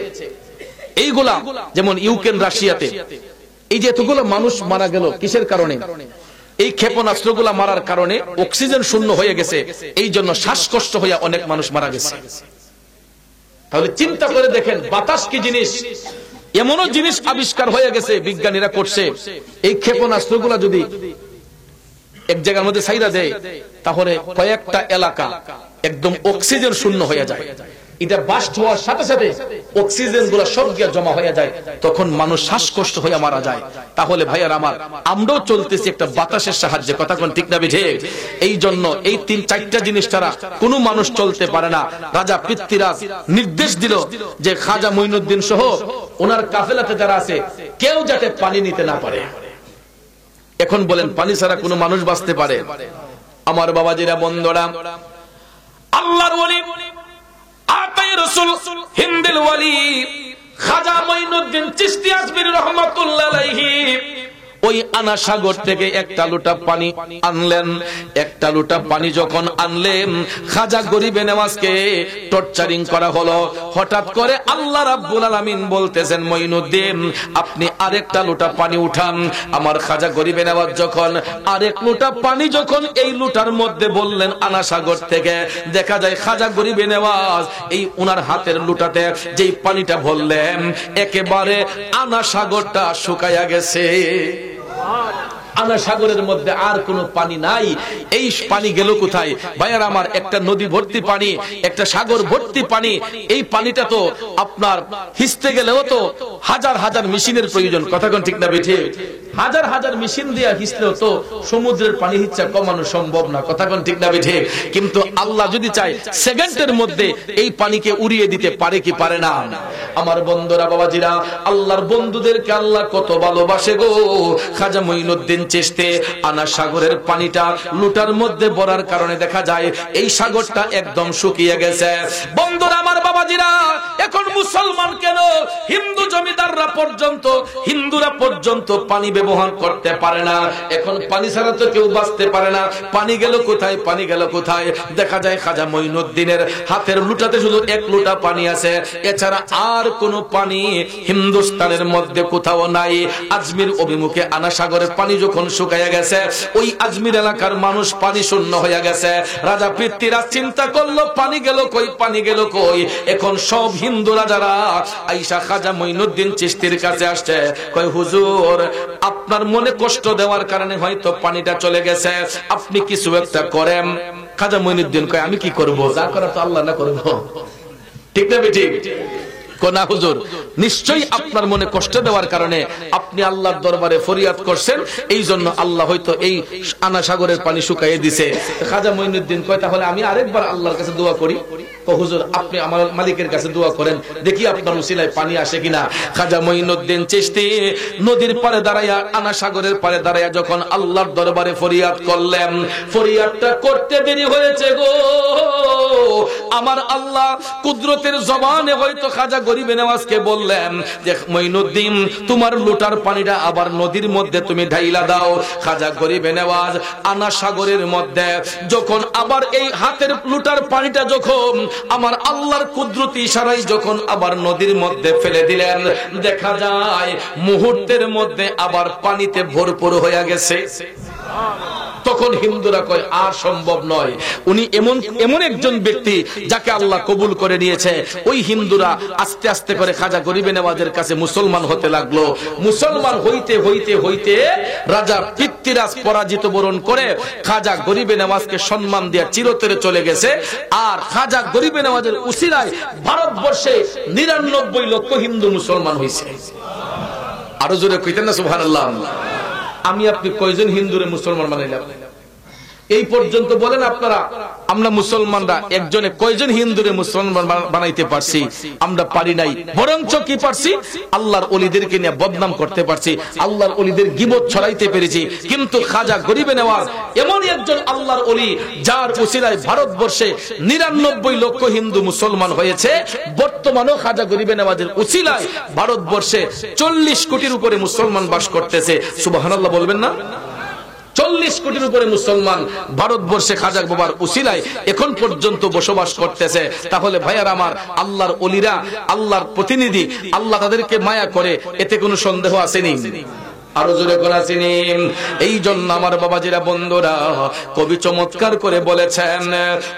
এইগুলা যেমন ইউক্রেন, রাশিয়াতে এই যে এতগুলো মানুষ মারা গেল, কিসের কারণে? এই ক্ষেপণাস্ত্রগুলা মারার কারণে অক্সিজেন শূন্য হয়ে গেছে, এই জন্য শ্বাসকষ্ট হয়ে অনেক মানুষ মারা গেছে। তাহলে চিন্তা করে দেখেন, বাতাস কি জিনিস। এমনও জিনিস আবিষ্কার হয়ে গেছে, বিজ্ঞানীরা করছে, এই ক্ষেপণাস্ত্রগুলা যদি এক জায়গার মধ্যে ছাইরা দেয়, তাহলে কয়েকটা এলাকা একদম অক্সিজেন শূন্য হয়ে যায়। এটা বাস্ট হওয়ার সাথে সাথে অক্সিজেন গুলা সব গিয়ে জমা হয়ে যায়, তখন মানুষ শ্বাসকষ্ট হয়ে মারা যায়। তাহলে ভাইয়ার আমার, আমরাও চলতেছি একটা বাতাসের সাহায্যে। কথা কোন ঠিক না ঠিক? এই জন্য এই তিন চারটা জিনিস ছাড়া কোনো মানুষ চলতে পারে না। রাজা পৃথ্বীরাজ নির্দেশ দিল যে খাজা মঈনুদ্দিন সহ ওনার কাফেলাতে যারা আছে, কেউ যাতে পানি নিতে না পারে। এখন বলেন, পানি ছাড়া কোনো মানুষ বাঁচতে পারে? আমার বাবাজিরা, বন্ধুরা, আল্লাহর ওলি আতায়ে রাসূল হিন্দেল ওয়ালি খাজা মঈনুদ্দিন চিশতি আজমিরি রহমাতুল্লাহ আলাইহি ওই আনা সাগর থেকে একটা লোটা পানি আনলেন। একটা লোটা পানি যখন আনলেন, খাজা গরিবে নেওয়াজকে টর্চারিং করা হলো। হঠাৎ করে আল্লাহ রাব্বুল আলামিন বলতেছেন, মঈনুদ্দিন আপনি আরেকটা লোটা পানি উঠান। আমার খাজা গরিবে নেওয়াজ যখন আরেক লোটা পানি যখন এই লোটার মধ্যে বললেন আনা সাগর থেকে, দেখা যায় খাজা গরিবে নেওয়াজ এই উনার হাতের লোটাতে যেই পানিটা ভরলেন, একেবারে আনা সাগরটা শুকায়া গেছে। আনা সাগরের মধ্যে আর কোনো পানি নাই। এই পানি গেল কোথায় ভাইয়ার আমার? একটা নদী ভর্তি পানি, একটা সাগর ভর্তি পানি। এই পানিটা তো আপনার হিসতে গেলেও তো হাজার হাজার মেশিনের প্রয়োজন, কথা কোন ঠিক না বেঠে? হাজার হাজার মেশিন দিয়ে হিসলেও তো সমুদ্রের পানি হিচ্ছা কমানো সম্ভব না, কথা কোন ঠিক না বেঠে? কিন্তু আল্লাহ যদি চায় সেকেন্ডের মধ্যে এই পানিকে উড়িয়ে দিতে পারে কি পারে না? আমার বন্ধুরা, বাবাজিরা, আল্লাহর বন্ধুদেরকে আল্লাহ কত ভালোবাসে গো। খাজা মঈনুদ্দিন চিশতি আনা সাগরের পানিটা লুটার মধ্যে ভরার কারণে দেখা যায় এই সাগরটা একদম শুকিয়ে গেছে। বন্ধুরা আমার, বাবাজিরা, এখন মুসলমান কেন, হিন্দু জমিদাররা পর্যন্ত, হিন্দুরা পর্যন্ত পানি ব্যবহার করতে পারে না। এখন পানি ছাড়া তো কেউ বাঁচতে পারে না। পানি গেল কোথায়? পানি গেল কোথায়? দেখা যায় খাজা মঈনুদ্দিনের হাতের লুটাতে শুধু এক লোটা পানি আছে, এছাড়া আর কোনো পানি হিন্দুস্তানের মধ্যে কোথাও নাই। আজমির অভিমুখে আনা সাগরের পানি যখন শুকায়া গেছে, ওই আজমির এলাকার মানুষ পানি শূন্য হয়ে গেছে। রাজা পৃথ্বীরাজ চিন্তা করলো পানি গেল কই, পানি গেল কই? এখন সব হিন্দু রাজারা আইসা খাজা মঈনুদ্দিন চিশতির কাছে আসছে, কয় হুজুর আপনার মনে কষ্ট দেওয়ার কারণে হয়তো পানিটা চলে গেছে, আপনি কিছু একটা করেন। খাজা মঈনুদ্দিন কয় আমি কি করব? যা করার তো আল্লাহ না করব, ঠিক না বেঠিক? না হুজুর, নিশ্চয়ই আপনার মনে কষ্ট দেওয়ার কারণে আপনি আল্লাহর দরবারে ফরিয়াদ করছেন, এই জন্য আল্লাহ হয়তো এই আনা সাগরের পানি শুকাইয়ে দিছে। খাজা মঈনুদ্দিন কয় তাহলে আমি আরেকবার আল্লাহর কাছে দোয়া করি। হুজুর আপনি আমার মালিকের কাছে দোয়া করেন, দেখি আপনার উসিলায় পানি আসে কিনা। খাজা মঈনুদ্দিন চিশতি নদীর পারে দাঁড়াইয়া, আনা সাগরের পারে দাঁড়াইয়া যখন আল্লাহর দরবারে ফরিয়াদ করলেন, ফরিয়াদটা করতে দেরি হয়েছে গো। আমার আল্লাহ কুদরতের জবানে হয়তো খাজা গরিবে নেওয়াজকে বললেন যে মঈনুদ্দিন তোমার লুটার পানিটা আবার নদীর মধ্যে তুমি ঢাইলা দাও। খাজা গরিবে নেওয়াজ আনা সাগরের মধ্যে যখন আবার এই হাতের লুটার পানিটা যখন আমার আল্লাহর কুদরতি ইশারায় যখন আবার নদীর মধ্যে ফেলে দিলেন, দেখা যায় মুহূর্তের মধ্যে আবার পানিতে ভরপুর হয়ে গেছে। তখন হিন্দুরা কয় আর সম্ভব নয়, উনি এমন একজন ব্যক্তি যাকে আল্লাহ কবুল করে নিয়েছে। ওই হিন্দুরা আস্তে আস্তে করে খাজা গরিবে নেওয়াজের কাছে মুসলমান হতে লাগলো। মুসলমান হইতে হইতে হইতে রাজা পৃথ্বীরাজ পরাজিত বরণ করে খাজা গরিবে নেওয়াজকে সম্মান দিয়ে চিরতরে চলে গেছে। আর খাজা গরিবে নেওয়াজের উসিলায় ভারতবর্ষে ৯৯ লক্ষ হিন্দু মুসলমান হয়েছে। আরো জোরে কইতেন না সুবহানাল্লাহ? আমি আপনি কয়জন হিন্দুরে মুসলমান বানাইলাম এই পর্যন্ত বলেন আপনারা? আমরা মুসলমানরা একজনে কয়জন হিন্দুরে মুসলমান বানাইতে পারছি? আমরা পারি নাই। বরঞ্চ কি পারছি? আল্লাহর ওলিদেরকে নিয়ে বদনাম করতে পারছি, আল্লাহর ওলিদের গীবত ছড়াইতে পেরেছি। কিন্তু খাজা গরিবে নেওয়াজ এমন একজন আল্লাহর ওলি যার উসিলায় ভারতবর্ষে ৯৯ লক্ষ হিন্দু মুসলমান হয়েছে। বর্তমানেও খাজা গরিবে নেওয়াজের উসিলায় ভারতবর্ষে ৪০ কোটির উপরে মুসলমান বাস করতেছে। সুবহানাল্লাহ বলবেন না? ৪০ কোটির উপরে মুসলমান ভারতবর্ষে খাজা বাবার উসিলায় এখন পর্যন্ত বসবাস করতেছে। তাহলে ভাইয়ার আমার, আল্লাহর ওলিরা আল্লাহর প্রতিনিধি, আল্লাহ তাদেরকে মায়া করে, এতে কোনো সন্দেহ আসেনি? আরো জোরে করে আসেনি? এই জন্য আমার বাবাজিরা, বন্ধুরা, কবি চমৎকার করে বলেছেন,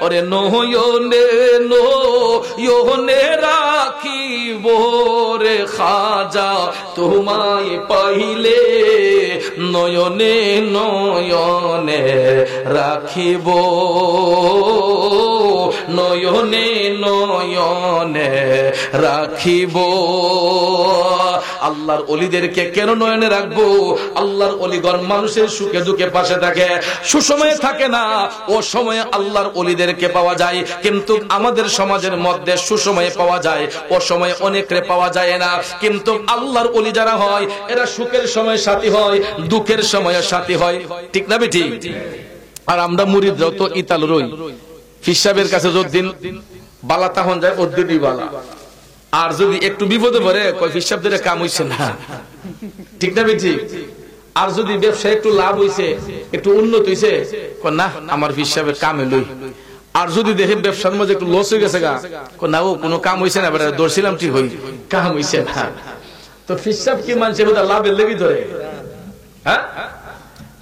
ওরে নয়নে নয়নে রাখিব রে খাজা তোমায় পাইলে, নয়নে নয়নে রাখিব, নয়নে নয়নে রাখিব। আল্লাহর ওলিদেরকে কেন নয়নে রাখবো? আল্লাহর ওলিগণ মানুষের সুখে দুঃখে পাশে থাকে, সুসময়ে থাকে না, ও সময়ে আল্লাহর ওলিদেরকে পাওয়া যায়। কিন্তু আমাদের সমাজের মধ্যে সুসময়ে পাওয়া যায়, ও সময়ে অনেকরে পাওয়া যায় না। কিন্তু আল্লাহর ওলি যারা হয় এরা সুখের সময় সাথী হয়, দুঃখের সময় সাথী হয়, ঠিক না বেঠি? আর আমরা মুরিদ যত ইতাল রই, ফির সাহেবের কাছে যতদিন বালা তখন যায় ওদ্দিনই বালা। আর যদি একটু বিপদে পড়ে কয় হিসাব ধরে কাম হইছে না, ঠিক না বেঠি? আর যদি ব্যবসা একটু লাভ হইছে, একটু উন্নত হইছে, কয় না আমার হিসাবের কামে লই। আর যদি দেখে ব্যবসার মধ্যে একটু লস হয়ে গেছে গা, কয় না ও কোনো কাম হইছে না, বেটা দর্শিলাম ঠিক হই, কাম হইছে না। তো হিসাব কি মানুষের বোধ লাভের লেগে ধরে? হ্যাঁ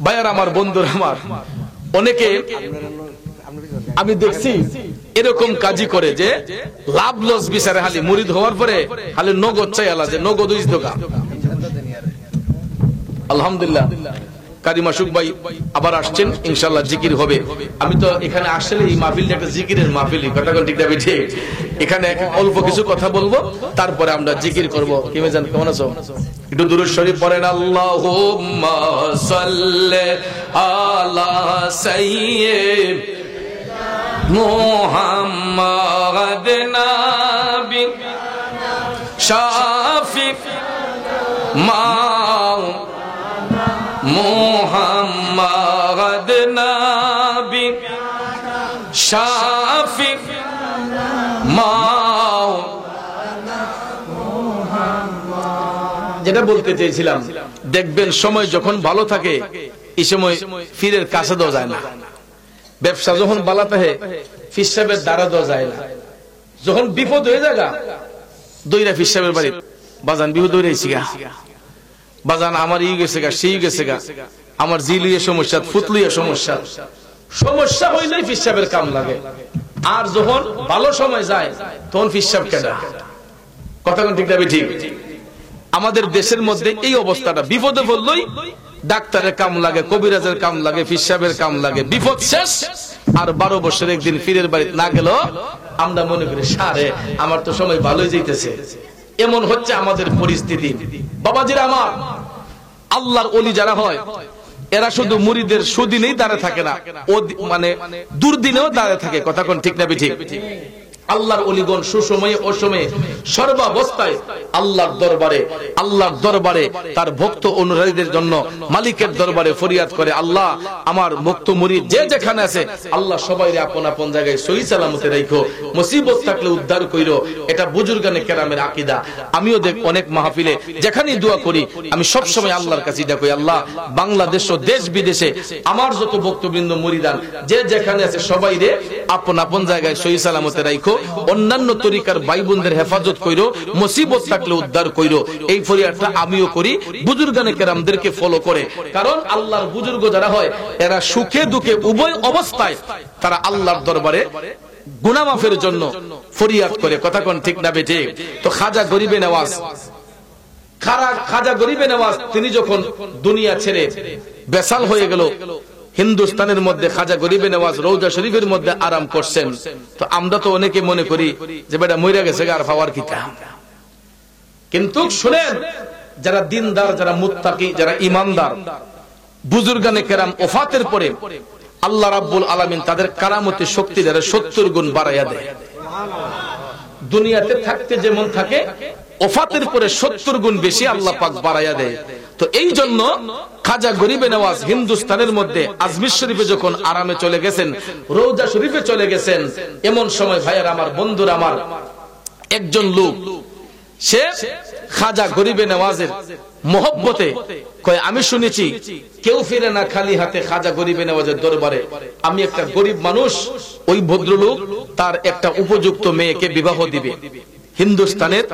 ভাইয়ার আমার, বন্ধুরা আমার, অনেকে আমি দেখছি এরকম কাজই করে যে লাভ লস বিচারে খালি মুরিদ হওয়ার পরে খালি নগদ চাই আলা, যে নগদ উইজ দোকা। আলহামদুলিল্লাহ কারি মাসুক ভাই আবার আসছেন, ইনশাআল্লাহ জিকির হবে। আমি তো এখানে আসলে এই মাহফিলটা একটা জিকিরের মাহফিল, কথা কোন ঠিক না বেঠি? এখানে অল্প কিছু কথা বলবো, তারপরে আমরা জিকির করব। কি মেজান, কেমন আছো? একটু দুরূদ শরীফ পড়েন। আল্লাহুম্মা সাল্লি আলা সাইয়্যিদ মুহাম্মাদ নাবি শাফি মা মুহাম্মাদ নাবি শাফি মা। যেটা বলতে চেয়েছিলাম, দেখবেন সময় যখন ভালো থাকে এই সময় ফিরের কাছে দেওয়া যায় না। ব্যবসা যখন ভালো থাকে ফির সাহেবের দ্বারা দেওয়া যায় না। যখন বিপদ হয়ে যায় দইরা ফির সাহেবের বাড়ি, বাজান বিপদ হয়ে রয়েছি গা, বাজান আমার ই গেছে গা, সেই গেছে গা, আমার জিলিয়ে সমস্যা, ফুতলিয়ে সমস্যা, সমস্যা হইলেই ফির সাহেবের কাম লাগে। আর যখন ভালো সময় যায় তখন ফির সাহেব কেডা? কথা কোন ঠিক না ঠিক? আমাদের দেশের মধ্যে এই অবস্থাটা, বিপদে পড়লই ডাক্তারের কাম লাগে, কবিরাজের কাম লাগে, ফির সাহেবের কাম লাগে, বিপদ শেষ আর 12 বছর একদিন ফিরের বাড়ি না গেল আমরা মনে করি সারে আমার তো সময় ভালোই যাইতেছে। এমন হচ্ছে আমাদের পরিস্থিতি। বাবাজিরা আমার, আল্লাহর ওলি যারা হয় এরা শুধু মুরিদের সুদিনেই দাঁড়ায় থাকে না, ও মানে দুর্দিনেও দাঁড়ায় থাকে। কথা কোন ঠিক না ঠিক? আল্লাহর ওলিগণ সুসময়ে অসময়ে সর্বাবস্থায় আল্লাহর দরবারে তার ভক্ত অনুরাগীদের জন্য মালিকের দরবারে ফরিয়াদ করে, আল্লাহ আমার ভক্ত মুরিদ যে যেখানে আছে আল্লাহ সবাইরে আপন আপন জায়গায় সহি সালামতে রাখো, মুসিবত থাকলে উদ্ধার কইরো। এটা বুজুর্গানে কেরামের আকীদা। আমিও অনেক মাহফিলে যেখানেই দোয়া করি আমি সব সময় আল্লাহর কাছে ডাকি, আল্লাহ বাংলাদেশ ও দেশ বিদেশে আমার যত ভক্তবৃন্দ মুরিদান যে যেখানে আছে সবাইরে আপন আপন জায়গায় সহি সালামতে রাখো, অন্যান্য তরিকার ভাই বোনদের হেফাজত কইরো, মুসিবত থাকলে উদ্ধার কইরো। এই ফরিয়াদটা আমিও করি, বুজুর্গানে কেরামদেরকে ফলো করে। কারণ আল্লাহর বুজুর্গ যারা হয় এরা সুখে দুঃখে উভয় অবস্থায় তারা আল্লাহর দরবারে গুনাহ মাফের জন্য ফরিয়াদ করে। কথা কোন ঠিক না বেঠি? তো খাজা গরিবে নওয়াজ তিনি যখন দুনিয়া ছেড়ে বেসাল হয়ে গেল, হিন্দুস্তানের মধ্যে খাজা গরিবে নওয়াজ রওজা শরীফের মধ্যে আরাম করছেন। তো আমরা তো অনেকে মনে করি যে বেটা মইরা গেছে আর পাওয়ার কিতা। কিন্তু শুনেন, যারা দিনদার, যারা মুত্তাকি, যারা ইমানদার বুজুর্গানে কেরাম ওফাতের পরে আল্লাহ রাব্বুল আলামিন তাদের কারামতি শক্তি দ্বারা 70 গুণ বাড়াইয়া দেয়। দুনিয়াতে থাকতে যেমন থাকে ওফাতের পরে 70 গুণ বেশি আল্লাহ পাক বাড়াইয়া দেয়। তো এই জন্য খাজা গরিবে নওয়াজ হিন্দুস্তানের মধ্যে আজমির শরীফে যখন আরামে চলে গেছেন, রওজা শরীফে চলে গেছেন, এমন সময় ভাইয়ার আমার, বন্ধুরা আমার, একজন লোক সে খাজা গরিবে নওয়াজের মহব্বতে কয়, আমি শুনেছি কেউ ফিরে না খালি হাতে খাজা গরিবে নওয়াজের দরবারে। আমি একটা গরিব মানুষ, ওই ভদ্রলোক তার একটা উপযুক্ত মেয়েকে বিবাহ দিবে। হিন্দুস্তানের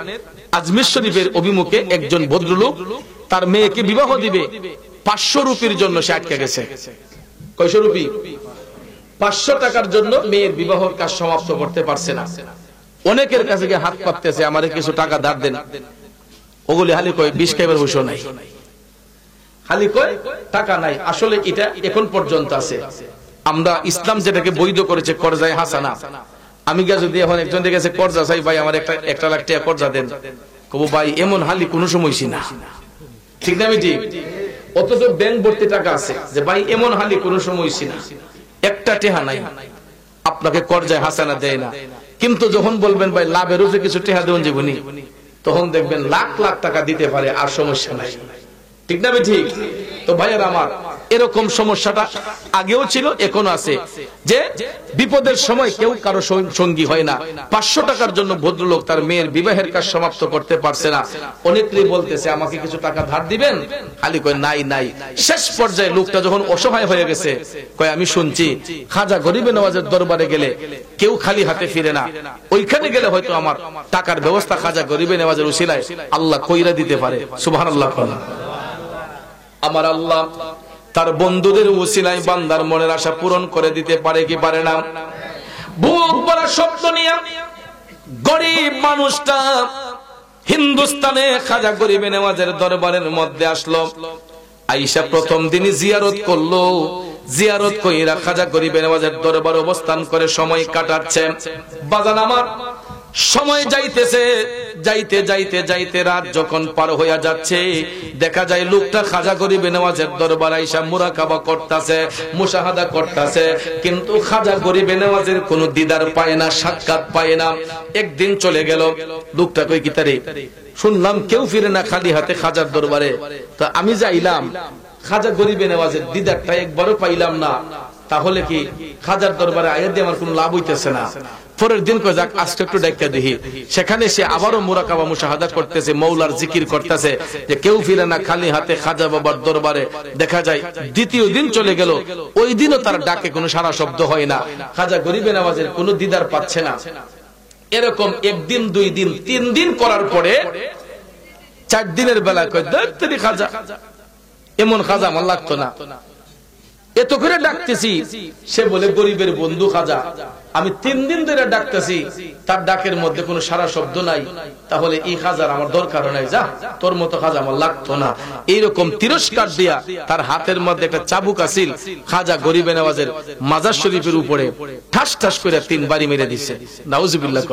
আজমির শরীফের অভিমুখে একজন ভদ্রলোক তার মেয়েকে বিবাহ দিবে। 500 রুপির জন্য সে আটকে গেছে। কয়শো রুপি? 500 টাকার জন্য মেয়ের বিবাহ কাজ সমাপ্ত করতে পারছে না। অনেকের কাছে গিয়ে হাত পাততেছে, আমারে কিছু টাকা ধার দেন। ওগুলি হালি কয় 20 খাইবার বসো নাই, হালি কয় টাকা নাই। আসলে এটা এখন পর্যন্ত আছে। আমরা ইসলাম যেটাকে বৈধ করেছে কর্জায় হাসানা। আমি গিয়ে যদি এখন একজন কাছে কর্জা চাই, ভাই আমার 1 লাখ টাকা কর্জা দেন, কব ভাই এমন হালি কোনো সময়ই না, ঠিক না বেটি? অথচ ব্যাংক ভর্তি টাকা আছে, যে ভাই এমন হালি কোনো সময়ই না, একটা টেহা নাই, আপনাকে কর্জায় হাসানা দেয় না। কিন্তু যখন বলবেন ভাই লাভের উপরে কিছু টেহা দেন জীবনী, তখন দেখবেন লাখ লাখ টাকা দিতে পারে, আর সমস্যা নাই, ঠিক না বেটি? তো ভাইয়ের আমার, এরকম সমস্যাটা আগেও ছিল, এখনো আছে, যে বিপদের সময় কেউ কারো সঙ্গী হয় না। 500 টাকার জন্য ভদ্রলোক তার মেয়ের বিবাহের কাজ সমাপ্ত করতে পারছে না। অনেকেই বলতেছে আমাকে কিছু টাকা ধার দিবেন, খালি কয় নাই নাই। শেষ পর্যায়ে লোকটা যখন অসহায় হয়ে গেছে, কয় আমি শুনছি খাজা গরিবে নওয়াজের দরবারে গেলে কেউ খালি হাতে ফিরে না, ওইখানে গেলে হয়তো আমার টাকার ব্যবস্থা খাজা গরিবে নওয়াজের উসিলায় আল্লাহ কইরা দিতে পারে। সুবহানাল্লাহ। আমার আল্লাহ তার বন্ধুদের উসিলায় বান্দার মনের আশা পূরণ করে দিতে পারে কি পারে না? বুক ভরা স্বপ্ন নিয়ে গরিব মানুষটা হিন্দুস্তানে খাজা গরিবে নওয়াজের দরবারের মধ্যে আসলো। আয়েশা প্রথম দিনই জিয়ারত করলো। জিয়ারত কইরা খাজা গরিবে নওয়াজের দরবারে অবস্থান করে সময় কাটাচ্ছে। বাজান আমার, সময় যাইতেছে, যাইতে যাইতে যাইতে রাত যখন পার হইয়া যাচ্ছে, দেখা যায় লোকটা খাজা গরিবে নওয়াজের দরবার আইসা মুরাকাবা করতেছে, মুশাহাদা করতেছে, কিন্তু খাজা গরিবে নওয়াজের কোনো দিদার পায় না, সাক্ষাৎ পায় না। একদিন চলে গেল, লোকটা কই কি তারে শুনলাম কেউ ফিরে না খালি হাতে খাজার দরবারে, তো আমি যাইলাম, খাজা গরিবে নওয়াজের দিদারটা একবারও পাইলাম না, তাহলে কি খাজার দরবারে আয়া দিয়ে আমার কোনো লাভ হইতেছে না। পরের দিন কয় যাক আজকে একটু ডাক্কা দেখি। সেখানে সে আবারও মুরাকাবা মুশাহাদা করতেছে, মৌলার জিকির করতেছে, যে কেউ ফিরে না খালি হাতে খাজা বাবার দরবারে। দেখা যায় দ্বিতীয় দিন চলে গেল, ওই দিনও তার ডাকে কোনো সারা শব্দ হয় না, খাজা গরিবে নওয়াজের কোনো দিদার পাচ্ছে না। এরকম একদিন, 2 দিন, 3 দিন করার পরে 4 দিনের বেলা কয় দত্তরি খাজা, এমন খাজা আমার লাগতো না, এত করে ডাকতেছি। সে বলে গরিবের বন্ধু খাজা, আমি 3 দিন ধরে ডাকতেছি, তার ডাকের মধ্যে কোনো সারা শব্দ নাই, তাহলে এই খাজার আমার দরকার নাই, যা তোর মতো খাজা আমার লাগতো না। এইরকম তিরস্কার দিয়া তার হাতের মধ্যে একটা চাবুক আছিল, খাজা গরিবে নওয়াজের মাজার শরীফের উপরে ঠাস ঠাস করে 3 বাড়ি মেরে দিছে। নাউজুবিল্লাহ।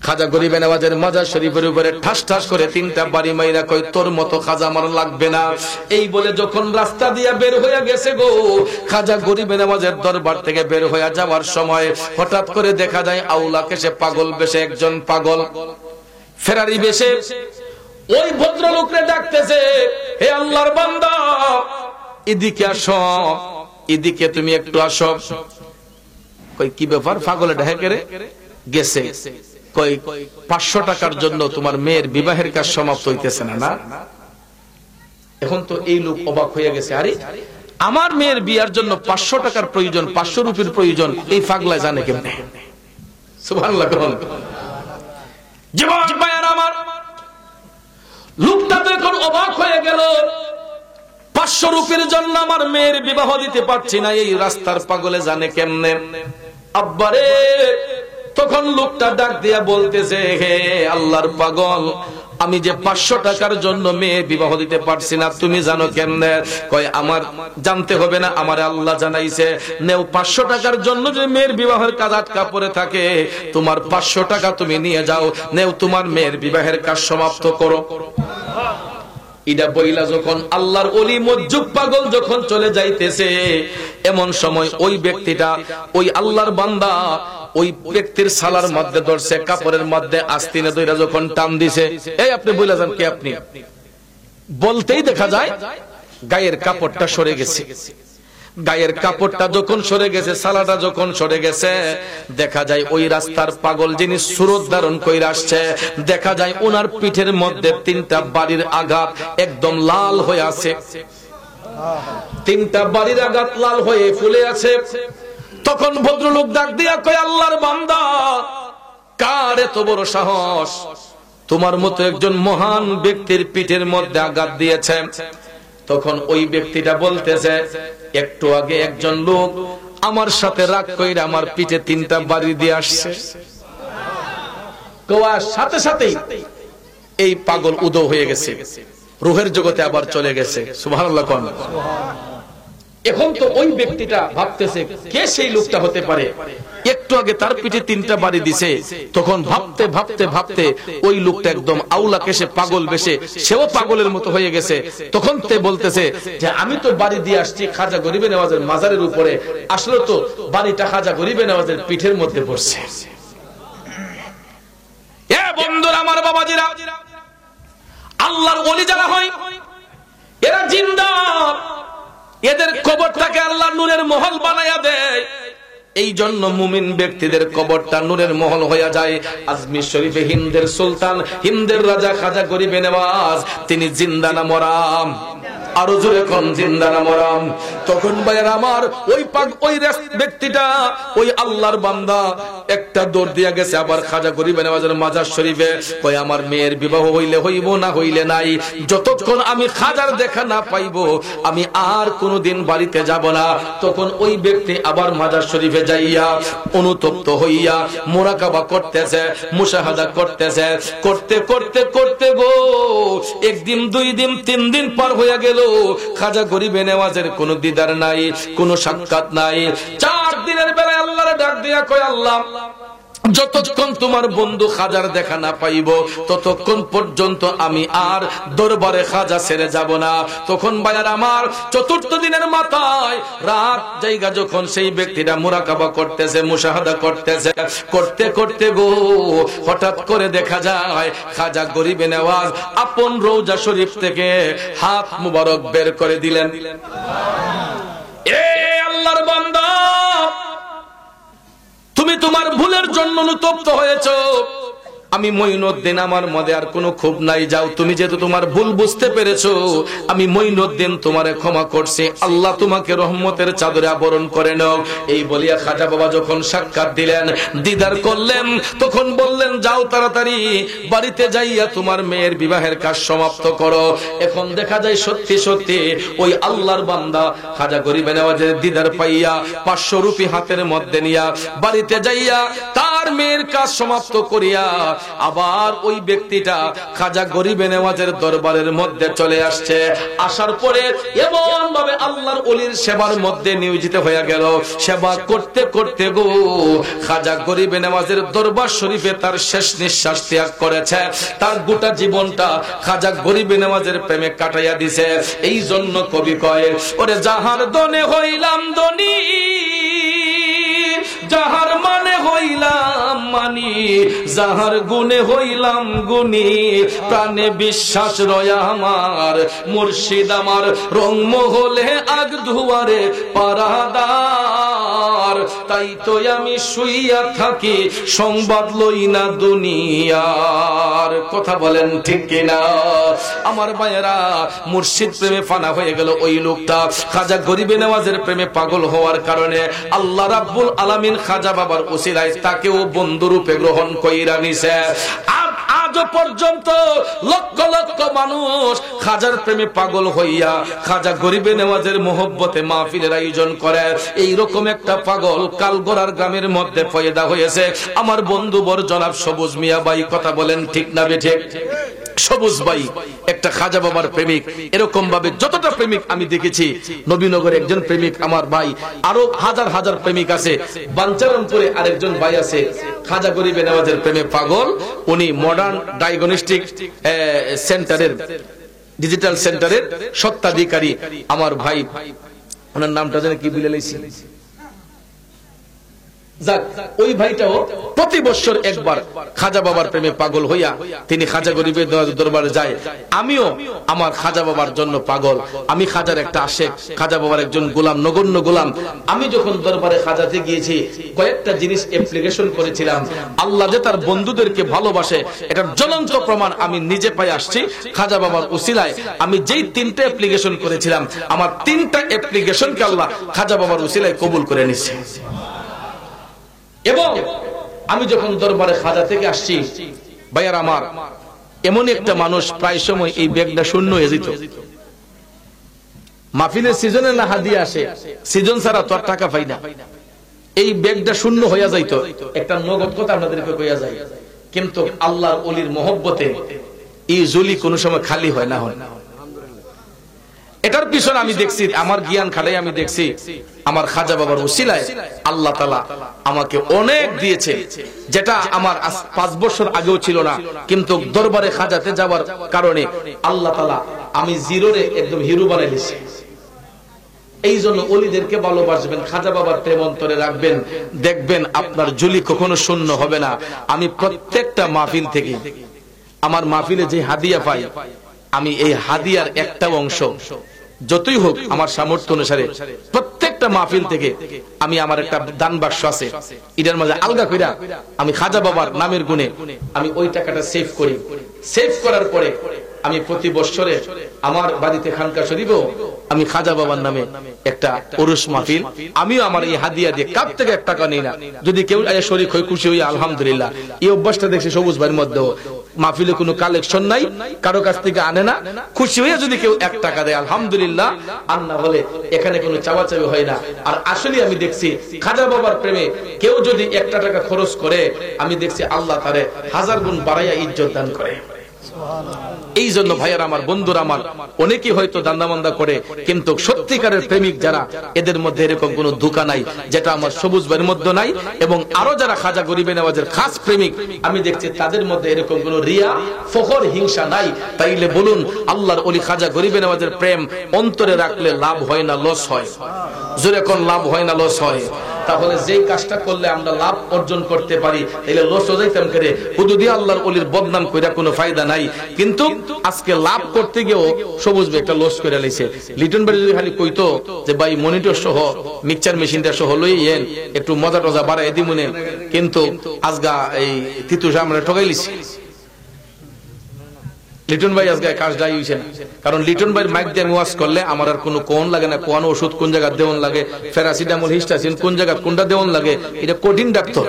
খাজা গরিবে নওয়াজের মাজার শরীফের উপরে ঠাস ঠাস করে 3টা বাড়ি মাইরা কই তোর মতো খাজা আমার লাগবে না। এই বলে যখন রাস্তা দিয়া বের হইয়া গেছে গো, খাজা গরিবে নওয়াজের দরবার থেকে বের হইয়া যাওয়ার সময় হঠাৎ করে দেখা যায় আউলা কেশে পাগল বেশে একজন পাগল ফেরারি বেশে ওই ভদ্রলোকরে ডাকতেছে, হে আল্লাহর বান্দা এদিকে আসো, এদিকে তুমি একটু আসো। কই কি ব্যাপার? পাগলে ঢাকে রে গেছে। কই 500 টাকার জন্য তোমার মেয়ের বিবাহের কাজ সমাপ্ত হইতেছে না? না। এখন তো এই লোক অবাক হয়ে গেছে, আরে আমার মেয়ের বিয়ার জন্য 500 টাকার প্রয়োজন, 500 রুপির প্রয়োজন, এই পাগলা জানে কেমনে? সুবহানাল্লাহ। জীবন ভাইয়ার আমার, লোকটা তো এখন অবাক হয়ে গেল, 500 রুপির জন্য আমার মেয়ের বিবাহ দিতে পারছি না, এই রাস্তার পাগলে জানে কেমনে? আব্বারে, তখন লোকটা ডাক দিয়া বলতেছে, হে আল্লাহর পাগল, আমি যে 500 টাকার জন্য মেয়ে বিবাহ দিতে পারছি না, তুমি জানো কেমনে? কয় আমার জানতে হবে না, আমার আল্লাহ জানাইছে, নেও 500 টাকার জন্য যে মেয়ের বিবাহের কাজ আটকা পড়ে থাকে, তোমার 500 টাকা তুমি নিয়ে যাও, নেও তোমার মেয়ের বিবাহের কাজ সমাপ্ত করো। ইডা বইলা যখন আল্লাহর ওলি মজ্জুব পাগল যখন চলে যাইতেছে, এমন সময় ওই ব্যক্তিটা, ওই আল্লাহর বান্দা ওই ব্যক্তির সালার মধ্যে ধরছে, কাপড়ের মধ্যে আস্তিনে ধইরা যখন টান দিছে, এই আপনি বইলা যান কে আপনি? বলতেই দেখা যায় গায়ের কাপড়টা সরে গেছে। গায়ের কাপড়টা যখন সরে গেছে, সালাটা যখন সরে গেছে, দেখা যায় ওই রাস্তার পাগল যিনি সুরত ধারণ কইরা আসছে, দেখা যায় ওনার পিঠের মধ্যে 3টা বাড়ির আঘাত একদম লাল হয়ে আছে। 3টা বাড়ির আঘাত লাল হয়ে ফুলে আছে। তখন ভদ্রলোক ডাক দিয়া কয়, আল্লাহর বান্দা, কার এত বড় সাহস তোমার মতো একজন মহান ব্যক্তির পিঠের মধ্যে আঘাত দিয়েছে? তখন ওই ব্যক্তিটা বলতেছে, একটু আগে একজন লোক আমার সাথে রাগ কইরা আমার পিঠে 3টা বাড়ি দিয়ে আসছে। কোয়ার সাথে সাথেই এই পাগল উদো হয়ে গেছে, রূহের জগতে আবার চলে গেছে। সুবহানাল্লাহ। এখন তো ওই ব্যক্তিটা ভাবতেছে কে সেই লোকটা হতে পারে, একটু আগে তার পিঠে 3টা বাড়ি দিছে। তখন ভাবতে ভাবতে ভাবতে ওই লোকটা একদম আউলা কেশে পাগল বেশে, সেও পাগলের মতো হয়ে গেছে। তখন তে বলতেছে যে আমি তো বাড়ি দিয়ে আসছি খাজা গরিবে নওয়াজের মাজারের উপরে, আসলে তো বাড়িটা খাজা গরিবে নওয়াজের পিঠের মধ্যে পড়ছে। এ বন্ধুরা আমার, বাবাজিরা, আল্লাহর ওলি যারা হয় এরা জিন্দা এদের কবরটাকে আল্লাহ নূরের মহল বানায়া দেয়। এই জন্য মুমিন ব্যক্তিদের কবরটা নূরের মহল হয়ে যায়। আজমির শরীফে হিন্দের সুলতান, হিন্দের রাজা খাজা গরিবে নওয়াজ, তিনি জিন্দা না মরাম? আরো জোরে কোন জিন্দা না মরাম? তখন ভাইয়ের আমার ওই ব্যক্তিটা, ওই আল্লাহর বান্দা একটা দৌড় দিয়া গেছে আবার খাজা গরিবে নওয়াজের মাজার শরীফে, কই আমার মেয়ের বিবাহ হইলে হইব, না হইলে নাই, যতক্ষণ আমি খাজার দেখা না পাইব আমি আর কোনোদিন বাড়িতে যাব না। তখন ওই ব্যক্তি আবার মাজার শরীফে যাইয়া অনুতপ্ত হইয়া মুরাকাবা করতেছে, মুশাহাদা করতেছে, করতে করতে করতে গো একদিন, 2 দিন, 3 দিন পার হইয়া গেল, খাজা গরিবে নওয়াজের কোনো দিদার নাই, কোনো সাক্ষাৎ নাই। 4 দিনের বেলায় আল্লাহর ডাক দিয়া কয়, আল্লাহ যতক্ষণ তোমার বন্ধু খাজার দেখা না পাইব ততক্ষণ পর্যন্ত আমি আর দরবারে খাজা ছেড়ে যাব না। তখন ভাইয়ার আমার 4th দিনের মাথায় রাত জায়গা যখন সেই ব্যক্তিটা মুরাকাবা করতেছে, মুশাহাদা করতেছে, করতে করতে গো হঠাৎ করে দেখা যায় খাজা গরিবে নওয়াজ আপন রওজা শরীফ থেকে হাত মুবারক বের করে দিলেন। এ আল্লাহর বান্দা, তুমি তোমার ভুলের জন্য অনুতপ্ত হয়েছো, আমি মঈনুদ্দিন, আমার মধ্যে আর কোনো ক্ষোভ নাই, যাও, তুমি যেহেতু তোমার ভুল বুঝতে পেরেছো, আমি মঈনুদ্দিন তোমারে ক্ষমা করছি, আল্লাহ তোমাকে রহমতের চাদরে আবরণ করে নাও। এই বলিয়া খাজা বাবা যখন সাক্ষাৎ দিলেন, দিদার করলেন, তখন বললেন, যাও তাড়াতাড়ি বাড়িতে যাইয়া তোমার মেয়ের বিবাহের কাজ সমাপ্ত করো। এখন দেখা যায় সত্যি সত্যি ওই আল্লাহর বান্দা খাজা গরিবে নওয়াজের দিদার পাইয়া 500 রুপি হাতের মধ্যে নিয়া বাড়িতে যাইয়া তার মেয়ের কাজ সমাপ্ত করিয়া আবার ওই ব্যক্তিটা খাজা গরিবে নওয়াজের দরবারের মধ্যে চলে আসছে। আসার পরে এমন ভাবে আল্লাহর ওলির সেবার মধ্যে নিয়োজিত হয়ে গেল, সেবা করতে করতে গো খাজা গরিবে নওয়াজের দরবার শরীফে তার শেষ নিঃশ্বাস ত্যাগ করেছে। তার গোটা জীবনটা খাজা গরিবে নওয়াজের প্রেমে কাটাইয়া দিছে। এই জন্য কবি কয়, ওরে যাহার দনে হইলাম দনি, যাহার মানে হইলাম মানি, যাহার গুণে হইলাম গুণী, প্রাণে বিশ্বাস রয়া আমার, মুর্শিদ আমার রংমহলে আগ ধুয়ারে পারাদার, তাই তো আমি শুইয়া থাকি সংবাদ লই না দুনিয়ার। কথা বলেন ঠিক কিনা? আমার ভাইয়েরা, মুর্শিদ প্রেমে ফানা হয়ে গেল ওই লোকটা। খাজা গরিবে নওয়াজের প্রেমে পাগল হওয়ার কারণে আল্লাহ রাব্বুল আলামিন খাজা বাবার উসিলায় তাকেও বন্ধু রূপে গ্রহণ কইরা নিছে। আজ পর্যন্ত লক্ষ লক্ষ মানুষ খাজার প্রেমে পাগল হইয়া খাজা গরিবে নওয়াজের মোহব্বতে মাহফিলের আয়োজন করে। এইরকম একটা পাগল কালগড়ার গ্রামের মধ্যে পয়দা হয়েছে আমার বন্ধু বর জনাব সবুজ মিয়া ভাই। কথা বলেন ঠিক না বেঠিক? সবুজ ভাই একটা খাজা বাবার প্রেমিক। এরকম ভাবে যতটা প্রেমিক আমি দেখেছি, নবীনগরে একজন প্রেমিক আমার ভাই, আরো হাজার হাজার প্রেমিক আছে। বাঞ্চারামপুরে আরেকজন ভাই আছে খাজা গরিবে নওয়াজের প্রেমে পাগল। উনি মডার্ন ডায়াগনস্টিক সেন্টারের, ডিজিটাল সেন্টারের স্বত্বাধিকারী আমার ভাই। ওনার নামটা জানি কি বলে লাইছি। যাক, ওই ভাইটাও প্রতি বছর একবার খাজা বাবার প্রেমে পাগল হইয়া তিনি খাজা গরিবে নওয়াজের দরবারে যায়। আমিও আমার খাজা বাবার জন্য পাগল। আমি খাজার একটা আশেক, খাজা বাবার একজন গোলাম, নগণ্য গোলাম। আমি যখন দরবারে খাজাতে গিয়েছি কয়েকটা জিনিস অ্যাপ্লিকেশন করেছিলাম। আল্লাহ যে তার বন্ধুদেরকে ভালোবাসে এটার জ্বলন্ত প্রমাণ আমি নিজে পাই আসছি খাজা বাবার উসিলায়। আমি যেই 3টা অ্যাপ্লিকেশন করেছিলাম, আমার 3টা অ্যাপ্লিকেশনকে আল্লাহ খাজা বাবার উসিলায় কবুল করে নিচ্ছে। এবং আমি যখন দরবারে খাজা থেকে আসছি ভাইয়ার আমার, এমন একটা মানুষ প্রায় সময় এই ব্যাগটা শূন্য হয়ে যেত। মাহফিলের সিজনে না হাদিয়া আসে, সিজন ছাড়া তো আর টাকা পাই না। এই ব্যাগটা শূন্য হইয়া যাইত। একটা নগদ কথা আপনাদেরকে কইয়া যায়, কিন্তু আল্লাহর ওলির মহব্বতে এই ঝুলি কোনো সময় খালি হয় না। হয় এটার পিছনে আমি দেখছি, আমার জ্ঞান খাটাই আমি দেখছি আমার খাজা বাবার উসিলায় আল্লাহ তাআলা আমাকে অনেক দিয়েছে, যেটা আমার 5 বছর আগেও ছিল না। কিন্তু দরবারে খাজাতে যাওয়ার কারণে আল্লাহ তাআলা আমি জিরোরে একদম হিরো বানাই দিয়েছি। এই জন্য ওলিদেরকে ভালোবাসবেন, খাজা বাবার প্রেম অন্তরে রাখবেন, দেখবেন আপনার ঝুলি কখনো শূন্য হবে না। আমি প্রত্যেকটা মাহফিল থেকে আমার মাহফিলে যে হাদিয়া পাই, আমি এই হাদিয়ার একটা অংশ যতই হোক আমার সামর্থ্য অনুসারে প্রত্যেকটা মাহফিল থেকে আমি আমার একটা দান বাক্স আছে, এটার মাঝে আলগা কইরা আমি খাজা বাবার নামের গুণে আমি ওই টাকাটা সেভ করি। সেভ করার পরে আমি প্রতি বছরে আমার বাড়িতে খানকা শরীফেও আমি খাজা বাবার নামে একটা উরুস মাহফিল, আমিও আমার এই হাদিয়া দিয়ে কাপ থেকে 1 টাকা নেই না, যদি কেউ শরীক হয়ে খুশি হই আলহামদুলিল্লাহ। এই অভ্যাসটা দেখছি সবুজ ভাইয়ের মধ্যেও, মাহফিলে কোনো কালেকশন নাই, কারো কাছ থেকে আনে না, খুশি হয়ে যদি কেউ 1 টাকা দেয় আলহামদুলিল্লাহ, আর না হলে এখানে কোনো চাওয়াচাওয়ি হয় না। আর আসলে আমি দেখছি খাজা বাবার প্রেমে কেউ যদি 1 টাকা খরচ করে, আমি দেখছি আল্লাহ তারে 1000 গুণ বাড়াইয়া ইজ্জত দান করে। এই জন্য ভাইয়ার আমার, বন্ধুরা আমার, অনেকেই হয়তো দান্দামান্দা করে, কিন্তু সত্যিকারের প্রেমিক যারা, এদের মধ্যে এরকম কোনো ধোঁকা নাই যেটা আমার সবুজ ভাইয়ের মধ্যে নাই। এবং আরো যারা খাজা গরিবে নওয়াজের খাস প্রেমিক আমি দেখছি তাদের মধ্যে এরকম কোনো রিয়া, ফখর, হিংসা নাই। তাইলে বলুন, আল্লাহর ওলি খাজা গরিবে নওয়াজের প্রেম অন্তরে রাখলে লাভ হয় না লস হয়? জোরে কোন লাভ হয় না লস হয়? তাহলে যেই কাজটা করলে আমরা লাভ অর্জন করতে পারি, তাহলে লস হয়ে যাইতাম করে হুদুদি আল্লাহর ওলির বদনাম কইরা কোনো ফায়দা নাই। কিন্তু আজকে লাভ করতে গিয়েও সবুজ ভাই একটা লস করে লাইছে। লিটন ভাই যদি খালি কইতো যে ভাই মনিটর সহ মিক্সচার মেশিনটা সহ লইয়েন, একটু মজা টজা বাড়াই দিমুনে, কিন্তু আজগা এই তিতুসা আমরা ঠকাই লিছি। লিটন ভাই আজকে কাজ দায়ী হইছে না, কারণ লিটন ভাইয়ের মাইক দিয়ে ওয়াজ করলে আমার আর কোনো কোন লাগে না, কোন ওষুধ কোন জায়গা দেওয়ান লাগে, প্যারাসিটামল, হিস্টাসিন কোন জায়গা কোনটা দেওয়ান লাগে, এটা কঠিন ডাক্তার।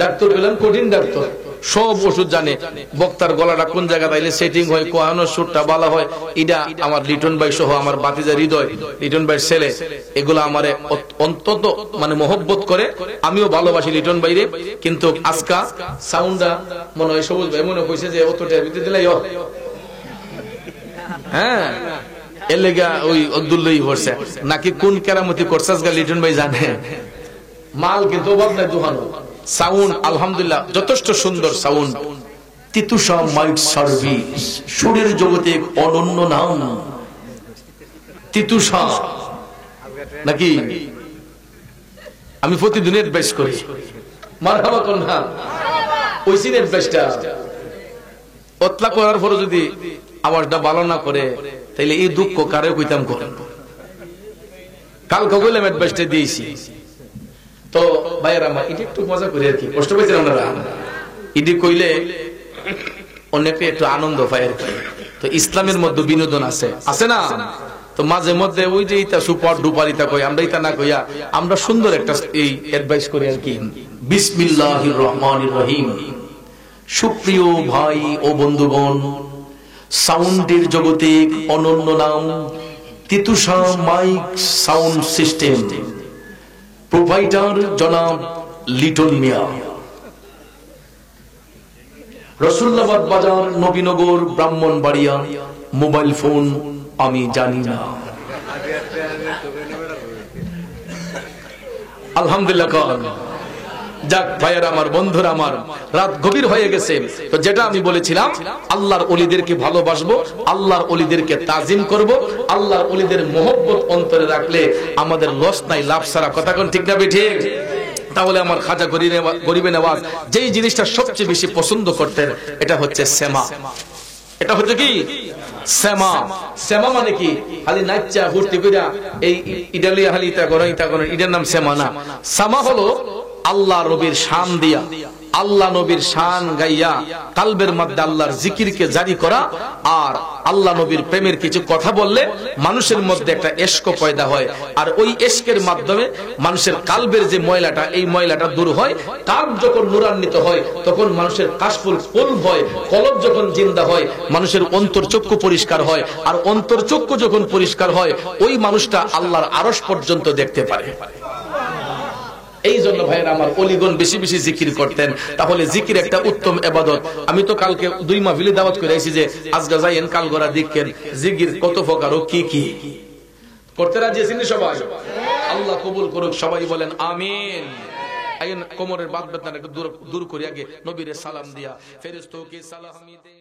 ডাক্তার বললেন কঠিন ডাক্তার, সব ওষুধ জানে, বক্তার গলাটা কোন জায়গা তাইলে সেটিং হয়, কোন সুরটা ভালো হয়, এটা আমার লিটন ভাই সহ আমার বাতিজা হৃদয়, লিটন ভাইয়ের ছেলে, এগুলো আমারে অন্তত মানে মহব্বত করে, আমিও ভালোবাসি লিটন ভাইরে। কিন্তু আজকা সাউন্ডটা মনে হয় সবুজ ভাই মনে কইছে যে অতটা ভিতরে দিলাই, হ্যাঁ এর লেগা ওই আব্দুল্লাহ করছে নাকি কোন কেরামতি করছে আজকে লিটন ভাই জানে। মাল কিন্তু অভাব নাই দোকানো, সাউন্ড আলহামদুলিল্লাহ যথেষ্ট সুন্দর সাউন্ড। তিতুসা মাইক সার্ভিস, সুরের জগতে অনন্য নাম তিতুসা, নাকি? আমি প্রতিদিন অ্যাডভাইস করি, মারহাবা কোন না ওই সিন অ্যাডভাইসটা অতলা করার পরে যদি আওয়াজটা ভালো না করে, তাইলে এই দুঃখ কারে কইতাম করেন। কালকে কইলাম অ্যাডভাইসটা দিয়েছি, তো ভাইয়েরা আমার এটা একটু মজা করি আর কি, কষ্ট পাইছেন আপনারা? ইডি কইলে অনেকে একটু আনন্দ পায় আর কি। তো ইসলামের মধ্যে বিনোদন আছে, আছে না? তো মাঝে মধ্যে ওই যে ইতা সুপার ডুপার ইতা কই, আমরা ইতা না কইয়া আমরা সুন্দর একটা এই অ্যাডভাইস করি আর কি। বিসমিল্লাহির রহমানির রহিম। সুপ্রিয় ভাই ও বন্ধুগণ, সাউন্ডের জগতে অনন্য নাম তিতুসা মাইক সাউন্ড সিস্টেম, প্রোভাইডার জনাব লিটন মিয়া, রসুল্লাবাদ বাজার, নবীনগর, ব্রাহ্মণবাড়িয়া। মোবাইল ফোন আমি জানি না। আলহামদুলিল্লাহ। যাক ভাইয়েরা আমার, বন্ধুরা আমার, রাত গভীর হয়ে গেছে। তো যেটা আমি বলেছিলাম, আল্লাহর ওলিদেরকে ভালোবাসবো, আল্লাহর ওলিদেরকে তাজিম করব, আল্লাহর ওলিদের মহব্বত অন্তরে রাখলে আমাদের লস নাই, লাভ ছাড়া। কথা কোন ঠিক না ঠিক? তাহলে আমার খাজা গরিবে নওয়াজ যেই জিনিসটা সবচেয়ে বেশি পছন্দ করতেন, এটা হচ্ছে সেমা। এটা হচ্ছে কি? সেমা। সেমা মানে কি? খালি নাচা ফুর্তি কইরা এই ইডালিয়া খালি ইতা করে ইতা করে, এটার নাম সেমা না। সামা হলো আল্লাহ নবীর শান দিয়া, আল্লাহ নবীর শান গাইয়া কালবের মধ্যে আল্লাহর জিকিরকে জারি করা, আর আল্লাহ নবীর প্রেমের কিছু কথা বললে মানুষের মধ্যে একটা ইশক পয়দা হয়, আর ওই ইশকের মাধ্যমে মানুষের কালবের যে ময়লাটা, এই ময়লাটা দূর হয়। কালব যখন নূরান্বিত হয় তখন মানুষের কাশফুল কলব হয়, কলব যখন জিন্দা হয় মানুষের অন্তরচক্ষু পরিষ্কার হয়, আর অন্তরচক্ষু যখন পরিষ্কার হয় ওই মানুষটা আল্লাহর আরশ পর্যন্ত দেখতে পারে। এই জন্য ভাইয়েরা আমার, অলিগণ বেশি বেশি জিকির করতেন। তাহলে জিকির একটা উত্তম ইবাদত। আমি তো কালকে 2 মাহফিলে দাওয়াত করে আইছি যে আজকে যাইয়েন কাল গড়া দেখেন জিকির কত প্রকার ও কি কি করতে রাজি আছেন সবাই? আল্লাহ কবুল করুক, সবাই বলেন আমিন। আইন কোমরের বাদ বেদনা একটু দূর করে আগে নবীর সালাম দিয়া ফেরেশতাকে সালাম দিই।